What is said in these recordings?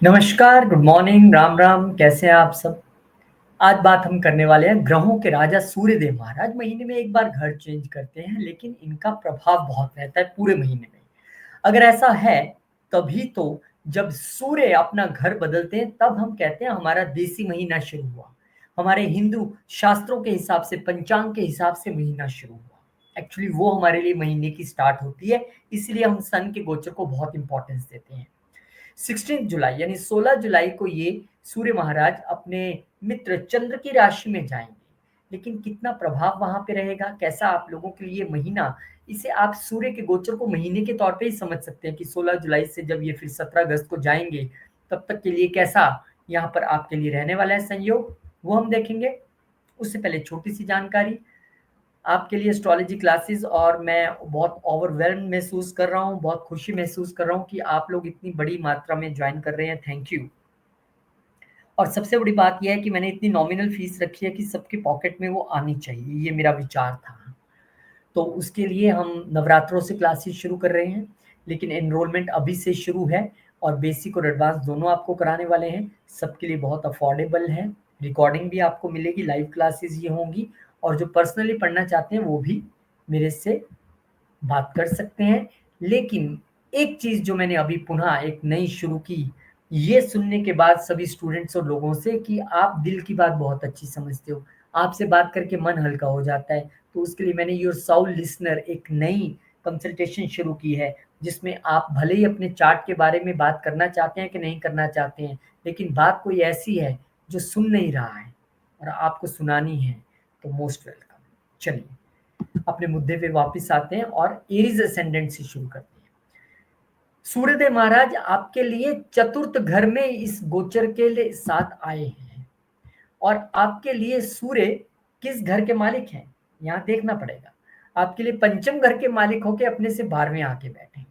नमस्कार, good morning, Ram Ram, कैसे हैं आप सब? आज बात हम करने वाले हैं ग्रहों के राजा सूर्यदेव महाराज महीने में एक बार घर चेंज करते हैं, लेकिन इनका प्रभाव बहुत रहता है पूरे महीने में। अगर ऐसा है, तभी तो जब सूर्य अपना घर बदलते हैं, तब हम कहते हैं हमारा देसी महीना शुरू हुआ। हमारे हिंदू शास्त्रों के हिसाब से, पंचांग के हिसाब से महीना शुरू हुआ। एक्चुअली वो हमारे लिए महीने की स्टार्ट होती है, इसलिए हम सन के गोचर को बहुत इंपॉर्टेंस देते हैं। 16 जुलाई यानी 16 जुलाई को ये सूर्य महाराज अपने मित्र चंद्र की राशि में जाएंगे। लेकिन कितना प्रभाव वहां पे रहेगा, कैसा आप लोगों के लिए महीना, इसे आप सूर्य के गोचर को महीने के तौर पे ही समझ सकते हैं कि 16 जुलाई से जब ये फिर 17 अगस्त को जाएंगे, तब तक के लिए कैसा यहाँ पर आपके लिए रहने वाला है संयोग, वो हम देखेंगे। उससे पहले छोटी सी जानकारी आपके लिए एस्ट्रोलॉजी क्लासेस, और मैं बहुत ओवरवेल्म महसूस कर रहा हूँ, बहुत खुशी महसूस कर रहा हूँ कि आप लोग इतनी बड़ी मात्रा में ज्वाइन कर रहे हैं। Thank you. और सबसे बड़ी बात यह है कि मैंने इतनी नॉमिनल फीस रखी है कि सबके पॉकेट में वो आनी चाहिए, ये मेरा विचार था। तो उसके लिए हम नवरात्रों से क्लासेस शुरू कर रहे हैं, लेकिन एनरोलमेंट अभी से शुरू है और बेसिक और एडवांस दोनों आपको कराने वाले हैं। सबके लिए बहुत अफोर्डेबल है। रिकॉर्डिंग भी आपको मिलेगी, लाइव क्लासेस ये होंगी, और जो पर्सनली पढ़ना चाहते हैं वो भी मेरे से बात कर सकते हैं। लेकिन एक चीज़ जो मैंने अभी पुनः एक नई शुरू की, ये सुनने के बाद सभी स्टूडेंट्स और लोगों से कि आप दिल की बात बहुत अच्छी समझते हो, आपसे बात करके मन हल्का हो जाता है। तो उसके लिए मैंने योर साउल लिसनर एक नई कंसल्टेशन शुरू की है, जिसमें आप भले ही अपने चार्ट के बारे में बात करना चाहते हैं कि नहीं करना चाहते हैं, लेकिन बात कोई ऐसी है जो सुन नहीं रहा है और आपको सुनानी है, तो मोस्ट वेलकम। चलिए अपने मुद्दे पे वापस आते हैं और एरीज असेंडेंट से शुरू करते हैं। सूर्यदेव महाराज आपके लिए चतुर्थ घर में इस गोचर के लिए साथ आए हैं, और आपके लिए सूर्य किस घर के मालिक हैं, यहाँ देखना पड़ेगा। आपके लिए पंचम घर के मालिक होके अपने से 12वें आके बैठे हैं।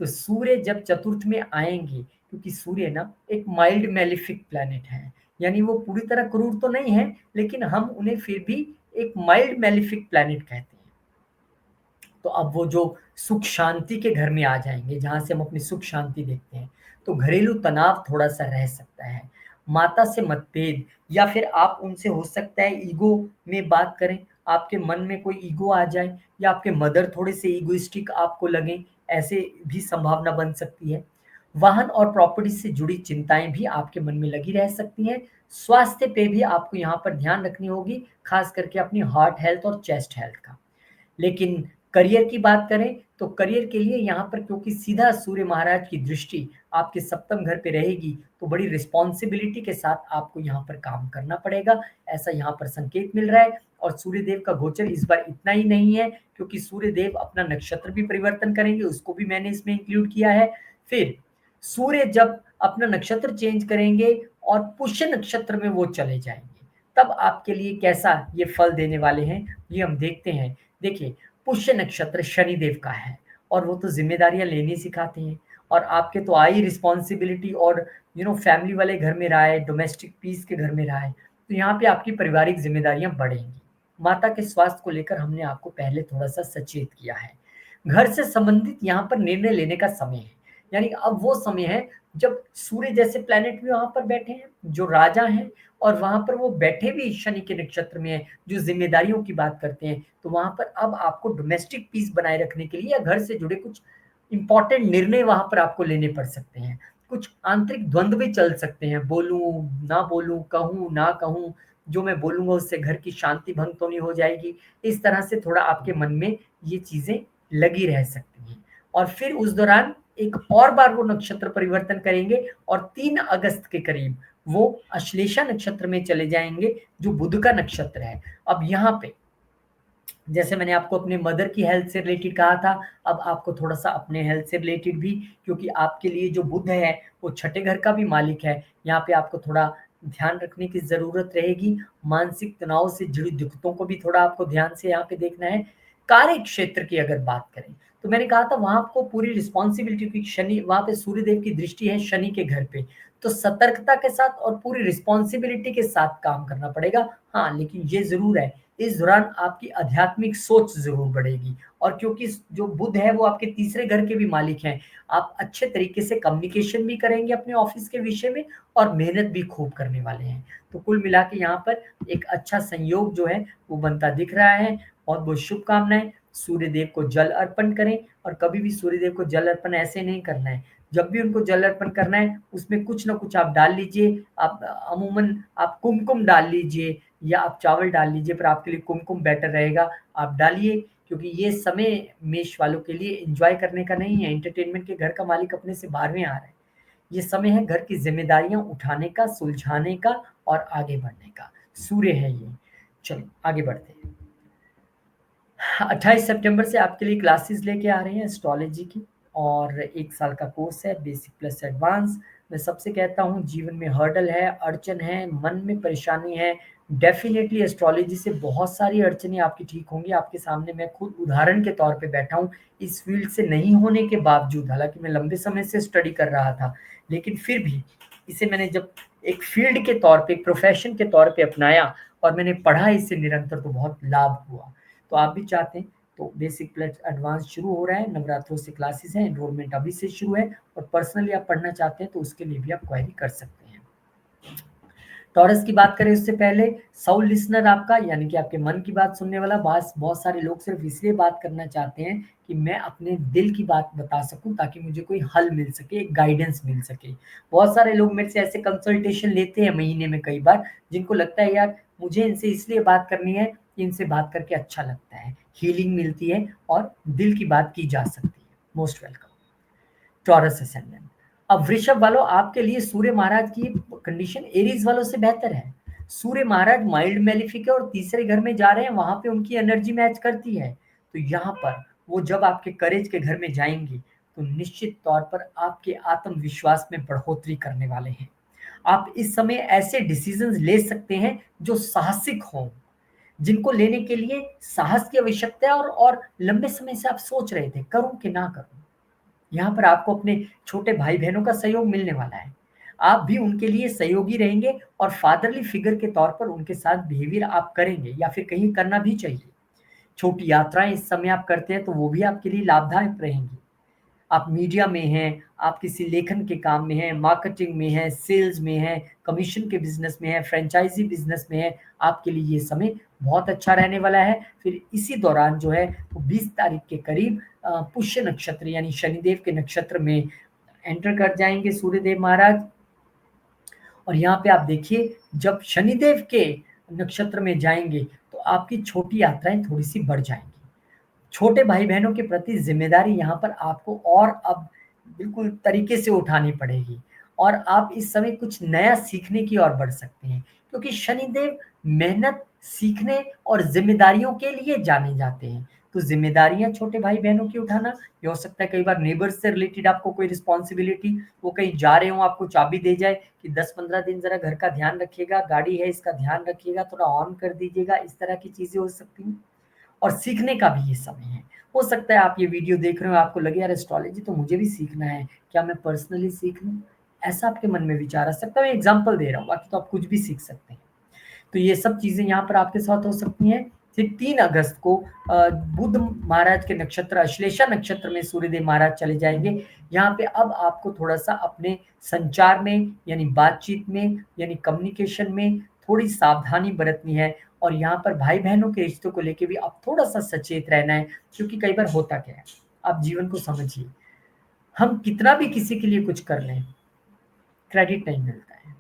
तो सूर्य जब चतुर्थ में आएंगे, क्योंकि सूर्य ना एक माइल्ड मेलिफिक प्लैनेट है, यानी वो पूरी तरह क्रूर तो नहीं है, लेकिन हम उन्हें फिर भी एक माइल्ड मेलिफिक प्लैनेट कहते हैं। तो अब वो जो सुख शांति के घर में आ जाएंगे, जहां से हम अपनी सुख शांति देखते हैं, तो घरेलू तनाव थोड़ा सा रह सकता है। माता से मतभेद, या फिर आप उनसे हो सकता है ईगो में बात करें, आपके मन में कोई ईगो आ जाए, या आपके मदर थोड़े से ईगोइस्टिक आपको लगे, ऐसे भी संभावना बन सकती है। वाहन और प्रॉपर्टी से जुड़ी चिंताएं भी आपके मन में लगी रह सकती हैं। स्वास्थ्य पे भी आपको यहाँ पर ध्यान रखनी होगी, खास करके अपनी हार्ट हेल्थ और चेस्ट हेल्थ का। लेकिन करियर की बात करें, तो करियर के लिए यहाँ पर क्योंकि सीधा सूर्य महाराज की दृष्टि आपके सप्तम घर पे रहेगी, तो बड़ी रिस्पॉन्सिबिलिटी के साथ आपको यहाँ पर काम करना पड़ेगा, ऐसा यहाँ पर संकेत मिल रहा है। और सूर्यदेव का गोचर इस बार इतना ही नहीं है, क्योंकि सूर्यदेव अपना नक्षत्र भी परिवर्तन करेंगे, उसको भी मैंने इसमें इंक्लूड किया है। फिर सूर्य जब अपना नक्षत्र चेंज करेंगे और पुष्य नक्षत्र में वो चले जाएंगे, तब आपके लिए कैसा ये फल देने वाले हैं, ये हम देखते हैं। देखिए, पुष्य नक्षत्र शनिदेव का है, और वो तो जिम्मेदारियां लेनी सिखाते हैं। और आपके तो आई रिस्पॉन्सिबिलिटी, और फैमिली वाले घर में रहा है, डोमेस्टिक पीस के घर में रहा है, तो यहाँ पे आपकी पारिवारिक जिम्मेदारियां बढ़ेंगी। माता के स्वास्थ्य को लेकर हमने आपको पहले थोड़ा सा सचेत किया है। घर से संबंधित यहाँ पर निर्णय लेने का समय है, यानी अब वो समय है जब सूर्य जैसे प्लेनेट भी वहां पर बैठे हैं, जो राजा हैं, और वहां पर वो बैठे भी शनि के नक्षत्र में है, जो जिम्मेदारियों की बात करते हैं। तो वहां पर अब आपको डोमेस्टिक पीस बनाए रखने के लिए या घर से जुड़े कुछ इंपॉर्टेंट निर्णय वहां पर आपको लेने पड़ सकते हैं। कुछ आंतरिक द्वंद्व भी चल सकते हैं, बोलूं ना बोलूं, कहूं ना कहूं, जो मैं बोलूंगा उससे घर की शांति भंग तो नहीं हो जाएगी, इस तरह से थोड़ा आपके मन में ये चीजें लगी रह सकती हैं। और फिर उस दौरान एक और बार वो नक्षत्र परिवर्तन करेंगे, और 3 अगस्त के करीब वो अश्लेषा नक्षत्र में चले जाएंगे, जो बुध का नक्षत्र है। अब यहाँ पे जैसे मैंने आपको अपने मदर की हेल्थ से रिलेटेड कहा था, अब आपको थोड़ा सा अपने हेल्थ से रिलेटेड भी, क्योंकि आपके लिए जो बुध है वो छठे घर का भी मालिक है। यहाँ पे आपको थोड़ा ध्यान रखने की जरूरत रहेगी। मानसिक तनाव से जुड़ी दिक्कतों को भी थोड़ा आपको ध्यान से यहाँ पे देखना है। कार्य क्षेत्र की अगर बात करें, तो मैंने कहा था वहां आपको पूरी रिस्पॉन्सिबिलिटी, क्योंकि शनि वहां पे सूर्यदेव की दृष्टि है शनि के घर पे, तो सतर्कता के साथ और पूरी रिस्पॉन्सिबिलिटी के साथ काम करना पड़ेगा। हाँ, लेकिन ये जरूर है इस दौरान आपकी आध्यात्मिक सोच ज़रूर बढ़ेगी और क्योंकि जो बुध है वो आपके तीसरे घर के भी मालिक हैं, आप अच्छे तरीके से कम्युनिकेशन भी करेंगे अपने ऑफ़िस के विषय में और मेहनत भी खूब करने वाले हैं। तो कुल मिला के यहाँ पर एक अच्छा संयोग जो है वो बनता दिख रहा है। बहुत-बहुत शुभकामनाएँ। सूर्य देव को जल अर्पण करें और कभी भी सूर्य देव को जल अर्पण ऐसे नहीं करना है। जब भी उनको जल अर्पण करना है, उसमें कुछ न कुछ आप डाल लीजिए। आप अमूमन आप कुमकुम डाल लीजिए या आप चावल डाल लीजिए, पर आपके लिए कुमकुम बेटर रहेगा। आप डालिए क्योंकि ये समय मेष वालों के लिए एन्जॉय करने का नहीं है, एंटरटेनमेंट के घर का मालिक अपने से 12वें आ रहा है। ये समय है घर की ज़िम्मेदारियाँ उठाने का, सुलझाने का और आगे बढ़ने का। सूर्य है ये। चलो आगे बढ़ते हैं। 28 सितंबर से आपके लिए क्लासेस लेके आ रहे हैं एस्ट्रोलॉजी की और 1 साल का कोर्स है बेसिक प्लस एडवांस। मैं सबसे कहता हूँ जीवन में हर्डल है, अड़चन है, मन में परेशानी है, डेफ़िनेटली एस्ट्रोलॉजी से बहुत सारी अड़चनें आपकी ठीक होंगी। आपके सामने मैं खुद उदाहरण के तौर पे बैठा हूँ, इस फ़ील्ड से नहीं होने के बावजूद, हालाँकि मैं लंबे समय से स्टडी कर रहा था, लेकिन फिर भी इसे मैंने जब एक फ़ील्ड के तौर पे, एक प्रोफ़ेशन के तौर पे अपनाया और मैंने पढ़ा इससे निरंतर तो बहुत लाभ हुआ। तो आप भी चाहते हैं तो बेसिक प्लस एडवांस शुरू हो रहा है, नवरात्रों से क्लासेस हैं, एनरोलमेंट अभी से शुरू है और पर्सनली आप पढ़ना चाहते हैं तो उसके लिए भी आप क्वेरी कर सकते हैं। टॉरस की बात करें उससे पहले साउल लिसनर आपका यानी कि आपके मन की बात सुनने वाला बास बहुत सारे लोग सिर्फ इसलिए बात करना चाहते हैं कि मैं अपने दिल की बात बता सकूं ताकि मुझे कोई हल मिल सके, एक गाइडेंस मिल सके। बहुत सारे लोग मेरे से ऐसे कंसल्टेशन लेते हैं महीने में कई बार, जिनको लगता है यार मुझे इनसे इसलिए बात करनी है कि इनसे बात करके अच्छा लगता है, हीलिंग मिलती है और दिल की बात की जा सकती है। Most welcome. Taurus ascendant. अब वृषभ वालों आपके लिए सूर्य महाराज की कंडीशन एरीज वालों से बेहतर है। सूर्य महाराज माइल्ड मेलिफिक है और तीसरे घर में जा रहे हैं, वहां पे उनकी एनर्जी मैच करती है। तो यहाँ पर वो जब आपके करेज के घर में जाएंगे तो निश्चित तौर पर आपके आत्मविश्वास में बढ़ोतरी करने वाले हैं। आप इस समय ऐसे डिसीजंस ले सकते हैं जो साहसिक हों, जिनको लेने के लिए साहस की आवश्यकता है और लंबे समय से आप सोच रहे थे करूं कि ना करूं। यहाँ पर आपको अपने छोटे भाई-बहनों का सहयोग मिलने वाला है। आप भी उनके लिए सहयोगी रहेंगे और फादरली फिगर के तौर पर उनके साथ बिहेवियर आप करेंगे या फिर कहीं करना भी चाहिए। छोटी यात्राएँ इस समय आप करते हैं तो वो भी आपके लिए लाभदायक रहेंगी। आप मीडिया में हैं, आप किसी लेखन के काम में हैं, मार्केटिंग में हैं, सेल्स में हैं, कमीशन के बिज़नेस में हैं, फ्रैंचाइज़ी बिज़नेस में हैं, आपके लिए ये समय बहुत अच्छा रहने वाला है। फिर इसी दौरान जो है वो 20 तारीख के करीब पुष्य नक्षत्र यानी शनिदेव के नक्षत्र में एंटर कर जाएँगे सूर्यदेव महाराज। और यहाँ पे आप देखिए जब शनिदेव के नक्षत्र में जाएँगे तो आपकी छोटी यात्राएँ थोड़ी-सी बढ़ जाएँगी। छोटे भाई-बहनों के प्रति ज़िम्मेदारी यहाँ पर आपको और अब बिल्कुल तरीके से उठानी पड़ेगी और आप इस समय कुछ नया सीखने की ओर बढ़ सकते हैं क्योंकि शनिदेव मेहनत, सीखने और ज़िम्मेदारियों के लिए जाने जाते हैं। तो ज़िम्मेदारियाँ छोटे भाई-बहनों की उठाना, ये हो सकता है कई बार नेबर्स से रिलेटेड आपको कोई रिस्पॉन्सिबिलिटी, वो कहीं जा रहे हों, आपको चाबी दे जाए कि 10-15 दिन ज़रा घर का ध्यान रखिएगा, गाड़ी है इसका ध्यान रखिएगा, थोड़ा ऑन कर दीजिएगा, इस तरह की चीज़ें हो सकती हैं। और सीखने का भी ये समय है। हो सकता है आप ये वीडियो देख रहे हो, आपको लगे यार एस्ट्रोलॉजी तो मुझे भी सीखना है, क्या मैं पर्सनली सीख लूँ? ऐसा आपके मन में विचार आ सकता है, मैं एग्ज़ाम्पल दे रहा हूँ, बाकी तो आप कुछ भी सीख सकते हैं। तो ये सब चीज़ें यहाँ पर आपके साथ हो सकती हैं। फिर 3 अगस्त को बुध महाराज के नक्षत्र अश्लेषा नक्षत्र में सूर्यदेव महाराज चले जाएँगे। यहाँ पे अब आपको थोड़ा-सा अपने संचार में यानी बातचीत में यानी कम्युनिकेशन में थोड़ी सावधानी बरतनी है और यहाँ पर भाई-बहनों के रिश्तों को लेके भी अब थोड़ा-सा सचेत रहना है क्योंकि कई बार होता क्या है, आप जीवन को समझिए, हम कितना भी किसी के लिए कुछ कर लें, क्रेडिट नहीं मिलता है।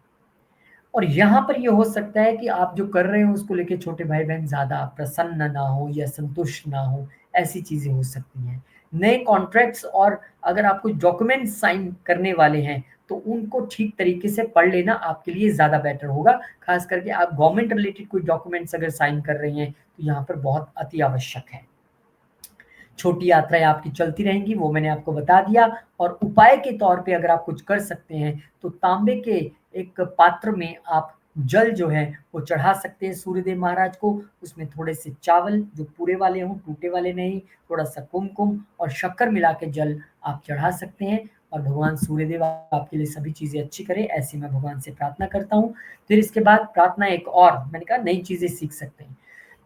और यहाँ पर ये हो सकता है कि आप जो कर रहे हो उसको लेके छोटे भाई-बहन ज़्यादा प्रसन्न ना हो या संतुष्ट ना हो, ऐसी चीज़ें हो सकती हैं। नए कॉन्ट्रैक्ट्स और अगर आप कुछ डॉक्यूमेंट्स साइन करने वाले हैं, तो उनको ठीक तरीके से पढ़ लेना आपके लिए ज़्यादा बेटर होगा। ख़ास करके आप गवर्नमेंट रिलेटेड कोई डॉक्यूमेंट्स अगर साइन कर रही हैं, तो यहाँ पर बहुत अति आवश्यक है। छोटी यात्राएँ आपकी चलती रहेंगी, वो मैंने आपको बता दिया और उपाय के तौर पे अगर आप कुछ कर सकते हैं, तो तांबे के एक पात्र में आप जल जो है, वो चढ़ा सकते हैं सूर्यदेव महाराज को। उसमें थोड़े से चावल जो पूरे वाले हों, टूटे वाले नहीं, थोड़ा-सा कुमकुम और शक्कर मिला के जल आप चढ़ा सकते हैं और भगवान सूर्यदेव आपके लिए सभी चीज़ें अच्छी करें, ऐसी मैं भगवान से प्रार्थना करता हूँ। फिर इसके बाद प्रार्थना एक और मैंने कहा नई चीज़ें सीख सकते हैं।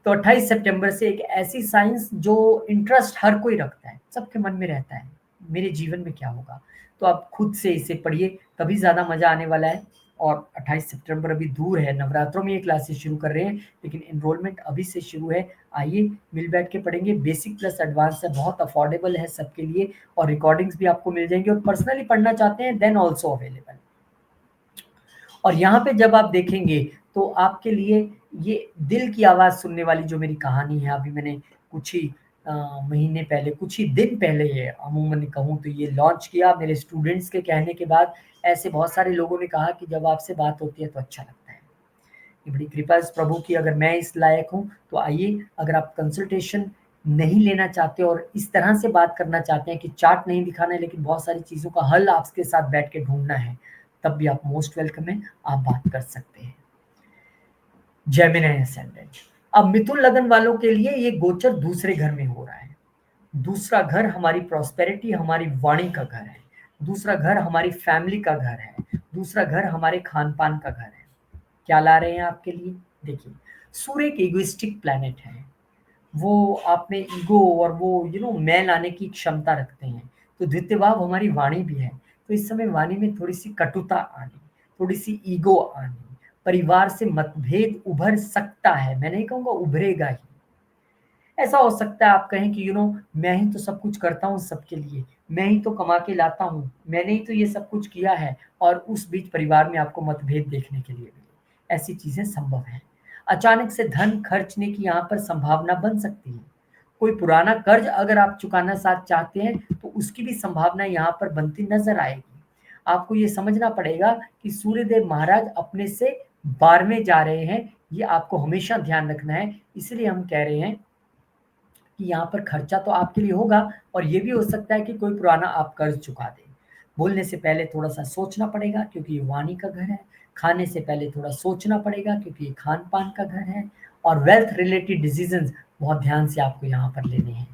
तो 28 सितंबर से एक ऐसी साइंस जो इंटरेस्ट हर कोई रखता है, सबके मन में रहता है, मेरे जीवन में क्या होगा? तो आप खुद से इसे पढ़िए, तभी ज़्यादा मज़ा आने वाला है। और 28 सितंबर अभी दूर है, नवरात्रों में ये क्लासेस शुरू कर रहे हैं, लेकिन एनरोलमेंट अभी से शुरू है। आइए, मिल बैठ के पढ़ेंगे, बेसिक प्लस एडवांस है, बहुत अफोर्डेबल है सबके लिए और रिकॉर्डिंग्स भी आपको मिल जाएँगी और पर्सनली पढ़ना चाहते हैं, देन ऑल्सो अवेलेबल। और यहाँ पे जब आप देखेंगे तो आपके लिए ये दिल की आवाज़ सुनने वाली जो मेरी कहानी है, अभी मैंने कुछ ही अ, महीने पहले, कुछ ही दिन पहले ये अमूमन कहूँ तो ये लॉन्च किया मेरे स्टूडेंट्स के कहने के बाद। ऐसे बहुत सारे लोगों ने कहा कि जब आपसे बात होती है तो अच्छा लगता है। ये बड़ी कृपा इस प्रभु की, अगर मैं इस लायक हूँ तो आइए, अगर आप कंसल्टेशन नहीं लेना चाहते और इस तरह से बात करना चाहते हैं कि चार्ट नहीं दिखाना है लेकिन बहुत सारी चीज़ों का हल आपके साथ बैठ के ढूँढना है, तब भी आप मोस्ट वेलकम हैं, आप बात कर सकते हैं। Gemini ascendant. अब मिथुन लगन वालों के लिए ये गोचर दूसरे घर में हो रहा है। दूसरा घर हमारी प्रॉस्पेरिटी, हमारी वाणी का घर है। दूसरा घर हमारी फैमिली का घर है। दूसरा घर हमारे खान-पान का घर है। क्या ला रहे हैं आपके लिए? देखिए, सूर्य एक इगोइस्टिक प्लैनेट है। वो आप में ईगो और वो मैं लाने की क्षमता रखते हैं। तो द्वितीय भाव हमारी वाणी भी है। तो इस समय वाणी में थोड़ी-सी कटुता आनी, थोड़ी-सी ईगो आनी, परिवार से मतभेद उभर सकता है। मैं नहीं कहूँगा उभरेगा ही। ऐसा हो सकता है आप कहें कि मैं ही तो सब कुछ करता हूँ सबके लिए, मैं ही तो कमा के लाता हूँ, मैंने ही तो ये सब कुछ किया है और उस बीच परिवार में आपको मतभेद देखने के लिए मिले। ऐसी चीज़ें संभव हैं। अचानक से धन खर्चने की यहाँ पर संभावना बन सकती है। कोई पुराना कर्ज अगर आप चुकाना साथ चाहते हैं, तो उसकी भी संभावना यहाँ पर बनती नज़र आएगी। आपको ये समझना पड़ेगा कि सूर्यदेव महाराज अपने से 12वें जा रहे हैं, ये आपको हमेशा ध्यान रखना है। इसलिए हम कह रहे हैं कि यहाँ पर खर्चा तो आपके लिए होगा और ये भी हो सकता है कि कोई पुराना आप कर्ज चुका दें। बोलने से पहले थोड़ा-सा सोचना पड़ेगा क्योंकि ये वाणी का घर है। खाने से पहले थोड़ा सोचना पड़ेगा क्योंकि ये खान-पान का घर है और वेल्थ रिलेटेड डिसीज़न्स बहुत ध्यान से आपको यहाँ पर लेने हैं।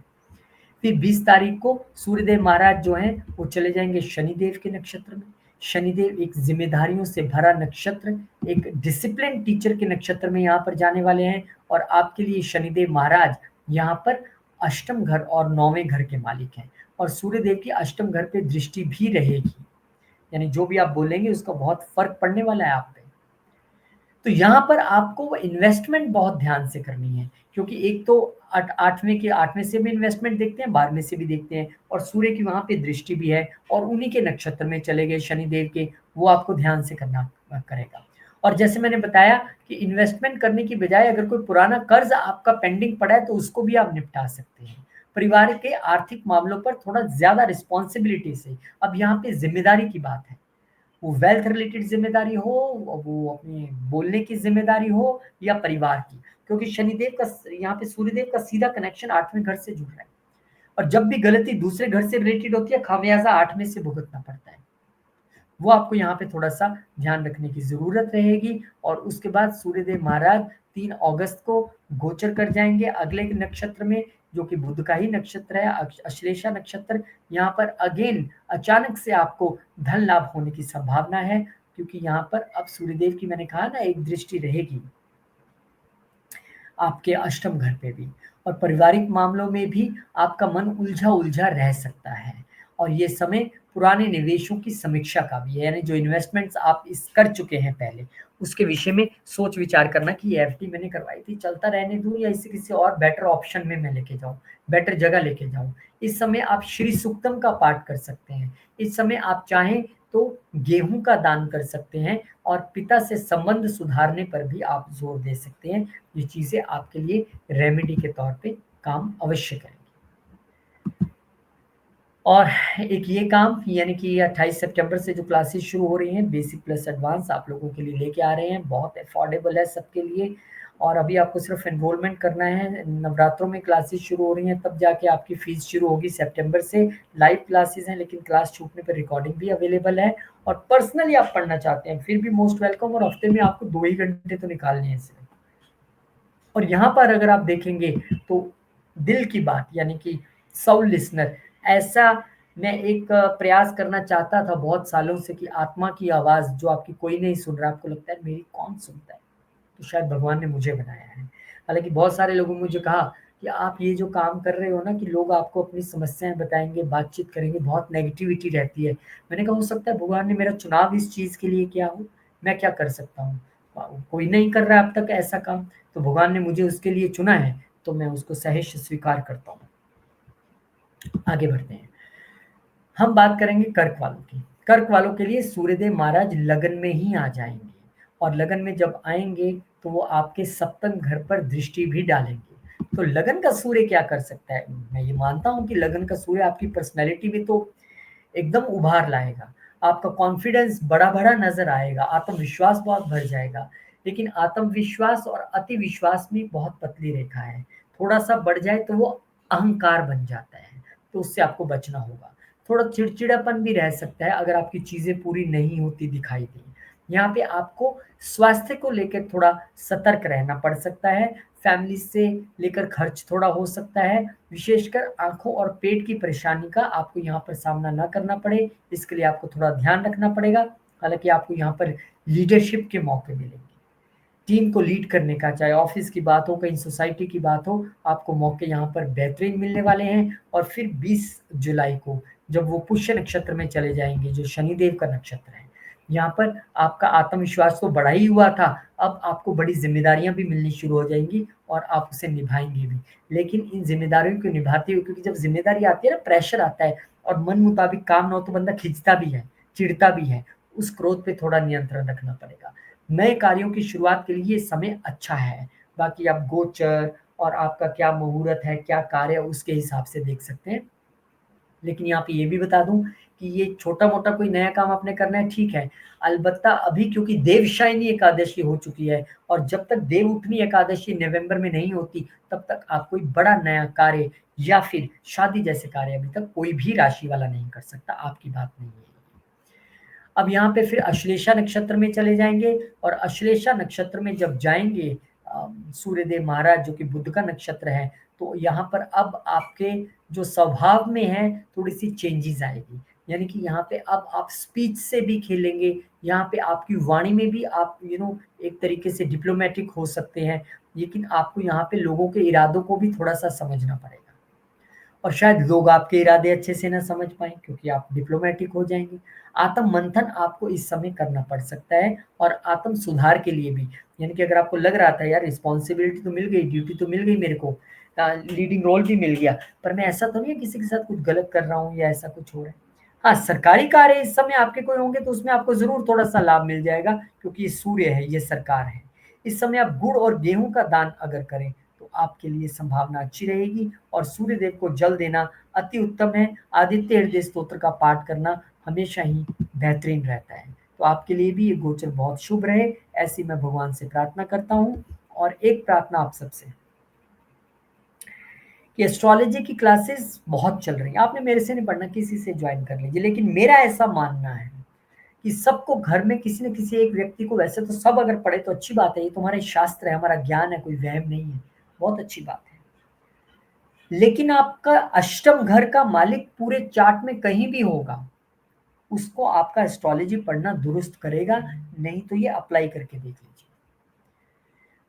फिर 20 तारीख को सूर्यदेव महाराज जो हैं, वो चले जाएँगे शनिदेव के नक्षत्र में। शनिदेव एक ज़िम्मेदारियों से भरा नक्षत्र, एक डिसिप्लिन टीचर के नक्षत्र में यहाँ पर जाने वाले हैं और आपके लिए शनिदेव महाराज यहाँ पर अष्टम घर और 9वें घर के मालिक हैं और सूर्यदेव की अष्टम घर पे दृष्टि भी रहेगी। यानी जो भी आप बोलेंगे उसका बहुत फ़र्क पड़ने वाला है आप पे। तो यहाँ पर आपको इन्वेस्टमेंट बहुत ध्यान से करनी है क्योंकि एक तो 8वें से भी इन्वेस्टमेंट देखते हैं, 12वें से भी देखते हैं और सूर्य की वहाँ पे दृष्टि भी है और उन्हीं के नक्षत्र में चले गए शनिदेव के, वो आपको ध्यान से करना करेगा। और जैसे मैंने बताया कि इन्वेस्टमेंट करने की बजाय अगर कोई पुराना कर्ज आपका पेंडिंग पड़ा है तो उसको भी आप निपटा सकते हैं। परिवार के आर्थिक मामलों पर थोड़ा ज़्यादा रिस्पॉन्सिबिलिटी से, अब यहाँ पे ज़िम्मेदारी की बात है। वो वेल्थ रिलेटेड ज़िम्मेदारी हो, वो अपने बोलने की ज़िम्मेदारी हो या परिवार की। क्योंकि शनिदेव का यहाँ पे सूर्यदेव का सीधा कनेक्शन 8वें घर से जुड़ रहा है और जब भी गलती दूसरे घर से रिलेटेड होती है, खामियाज़ा 8वें से भुगतना पड़ता है। वो आपको यहाँ पे थोड़ा-सा ध्यान रखने की ज़रूरत रहेगी और उसके बाद सूर्यदेव महाराज 3 अगस्त को गोचर कर जाएँगे अगले नक्षत्र में, जो कि बुध का ही नक्षत्र है, अश्लेषा नक्षत्र। यहाँ पर अगेन अचानक से आपको धन लाभ होने की संभावना है क्योंकि यहाँ पर अब सूर्यदेव की मैंने कहा ना एक दृष्टि रहेगी आपके अष्टम घर पे भी और पारिवारिक मामलों में भी आपका मन उलझा-उलझा रह सकता है और ये समय पुराने निवेशों की समीक्षा का भी है, यानी जो इन्वेस्टमेंट्स आप इस कर चुके हैं पहले, उसके विषय में सोच-विचार करना कि ये एफडी मैंने करवाई थी, चलता रहने दूँ या इसे किसी और बेटर ऑप्शन में मैं लेके जाऊँ, बेटर जगह लेके जाऊँ। इस समय आप श्री सूक्तम का पाठ कर सकते हैं। इस समय आप चाहें तो गेहूँ का दान कर सकते हैं और पिता से संबंध सुधारने पर भी आप ज़ोर दे सकते हैं। ये चीज़ें आपके लिए रेमेडी के तौर पे काम अवश्य करेंगी। और एक ये काम यानी कि 28 सितंबर से जो क्लासेस शुरू हो रही हैं, बेसिक प्लस एडवांस आप लोगों के लिए लेके आ रहे हैं, बहुत अफोर्डेबल है सबके लिए और अभी आपको सिर्फ एनरोलमेंट करना है। नवरात्रों में क्लासेस शुरू हो रही हैं, तब जाके आपकी फ़ीस शुरू होगी सितंबर से। लाइव क्लासेस हैं, लेकिन क्लास छूटने पे रिकॉर्डिंग भी अवेलेबल है और पर्सनली आप पढ़ना चाहते हैं, फिर भी मोस्ट वेलकम और हफ्ते में आपको 2 ही घंटे तो निकालने हैं सिर्फ। और यहाँ पर अगर आप देखेंगे तो दिल की बात यानी कि साउल लिसनर, ऐसा मैं एक प्रयास करना चाहता था बहुत सालों से कि आत्मा की आवाज़ जो आपकी कोई नहीं सुन रहा, आपको लगता है मेरी कौन सुनता है? तो शायद भगवान ने मुझे बनाया है। हालाँकि बहुत सारे लोगों ने मुझे कहा कि आप ये जो काम कर रहे हो ना कि लोग आपको अपनी समस्याएँ बताएँगे, बातचीत करेंगे, बहुत नेगेटिविटी रहती है। मैंने कहा हो सकता है भगवान ने मेरा चुनाव इस चीज़ के लिए किया हो, मैं क्या कर सकता हूँ? कोई नहीं कर रहा है अब तक ऐसा काम, तो भगवान ने मुझे उसके लिए चुना है, तो मैं उसको सहिष्ण स्वीकार करता हूँ। आगे बढ़ते हैं। हम बात करेंगे कर्क वालों की। कर्क वालों के लिए सूर्यदेव महाराज लगन में ही आ जाएँगे और लगन में जब आएँगे तो वो आपके सप्तम घर पर दृष्टि भी डालेंगे। तो लगन का सूर्य क्या कर सकता है? मैं ये मानता हूँ कि लगन का सूर्य आपकी पर्सनैलिटी में तो एकदम उभार लाएगा। आपका कॉन्फिडेंस बड़ा-बड़ा नज़र आएगा, आत्मविश्वास बहुत बढ़ जाएगा। लेकिन आत्मविश्वास और अति विश्वास में बहुत पतली रेखा है। थोड़ा-सा बढ़ जाए तो वो अहंकार बन जाता है, तो उससे आपको बचना होगा। थोड़ा चिड़चिड़ापन भी रह सकता है अगर आपकी चीज़ें पूरी नहीं होती दिखाई दें। यहाँ पे आपको स्वास्थ्य को लेकर थोड़ा सतर्क रहना पड़ सकता है, फैमिली से लेकर खर्च थोड़ा हो सकता है, विशेषकर आँखों और पेट की परेशानी का आपको यहाँ पर सामना ना करना पड़े, इसके लिए आपको थोड़ा ध्यान रखना पड़ेगा। हालाँकि आपको यहाँ पर लीडरशिप के मौके मिलेंगे। टीम को लीड करने का, चाहे ऑफ़िस की बात हो, कहीं सोसाइटी की बात हो, आपको मौके यहाँ पर बेहतरीन मिलने वाले हैं और फिर 20 जुलाई को जब वो पुष्य नक्षत्र में चले जाएँगे, जो शनिदेव का नक्षत्र है, यहाँ पर आपका आत्मविश्वास तो बढ़ा ही हुआ था, अब आपको बड़ी ज़िम्मेदारियाँ भी मिलनी शुरू हो जाएँगी और आप उसे निभाएँगे भी। लेकिन इन ज़िम्मेदारियों को निभाते हुए क्योंकि जब ज़िम्मेदारी आती है ना, प्रेशर आता है और मन मुताबिक काम ना हो तो बंदा खिंचता भी है, चिढ़ता भी है, उस क्रोध पे थोड़ा नियंत्रण रखना पड़ेगा। नए कार्यों की शुरुआत के लिए ये समय अच्छा है। बाकी आप गोचर और आपका क्या मुहूर्त है, क्या कार्य है, उसके हिसाब से देख सकते हैं। लेकिन यहाँ पे ये भी बता दूँ कि ये छोटा-मोटा कोई नया काम आपने करना है, ठीक है। अलबत्ता अभी क्योंकि देवशायनी एकादशी हो चुकी है और जब तक देवउठनी एकादशी नवंबर में नहीं होती, तब तक आप कोई बड़ा नया कार्य या फिर शादी जैसे कार्य अभी तक कोई भी राशि वाला नहीं कर सकता, आपकी बात नहीं है। अब यहाँ पे फिर अश्लेषा नक्षत्र में चले जाएँगे और अश्लेषा नक्षत्र में जब जाएँगे सूर्यदेव महाराज जो कि बुध का नक्षत्र है, तो यहाँ पर अब आपके जो स्वभाव में है थोड़ी-सी चेंजेज़ आएगी। यानी कि यहाँ पे अब आप स्पीच से भी खेलेंगे, यहाँ पे आपकी वाणी में भी आप एक तरीके से डिप्लोमैटिक हो सकते हैं, लेकिन आपको यहाँ पे लोगों के इरादों को भी थोड़ा-सा समझना पड़ेगा। और शायद लोग आपके इरादे अच्छे से ना समझ पाएँ क्योंकि आप डिप्लोमैटिक हो जाएँगे। आत्म मंथन आपको इस समय करना पड़ सकता है और आत्म सुधार के लिए भी, यानी कि अगर आपको लग रहा था यार रिस्पॉन्सिबिलिटी तो मिल गई, ड्यूटी तो मिल गई मेरे को, लीडिंग रोल भी मिल गया, पर मैं ऐसा तो नहीं है किसी के साथ कुछ गलत कर रहा हूँ या ऐसा कुछ हो रहा है। हाँ, सरकारी कार्य इस समय आपके कोई होंगे तो उसमें आपको ज़रूर थोड़ा-सा लाभ मिल जाएगा क्योंकि ये सूर्य है, ये सरकार है। इस समय आप गुड़ और गेहूँ का दान अगर करें तो आपके लिए संभावना अच्छी रहेगी और सूर्य देव को जल देना अति उत्तम है। आदित्य हृदय स्तोत्र का पाठ करना हमेशा ही बेहतरीन रहता है। तो आपके लिए भी ये गोचर बहुत शुभ रहे, ऐसी मैं भगवान से प्रार्थना करता हूँ। और एक प्रार्थना आप सबसे कि एस्ट्रोलॉजी की क्लासेस बहुत चल रही हैं। आपने मेरे से नहीं पढ़ना, किसी से जॉइन कर लीजिए। लेकिन मेरा ऐसा मानना है कि सबको घर में किसी न किसी एक व्यक्ति को, वैसे तो सब अगर पढ़े तो अच्छी बात है, ये तो हमारे शास्त्र है, हमारा ज्ञान है, कोई वहम नहीं है। बहुत अच्छी बात है। लेकिन आपका अष्टम घर का मालिक पूरे चार्ट में कहीं भी होगा, उसको आपका एस्ट्रोलॉजी पढ़ना दुरुस्त करेगा, नहीं तो ये अप्लाई करके देख लीजिए।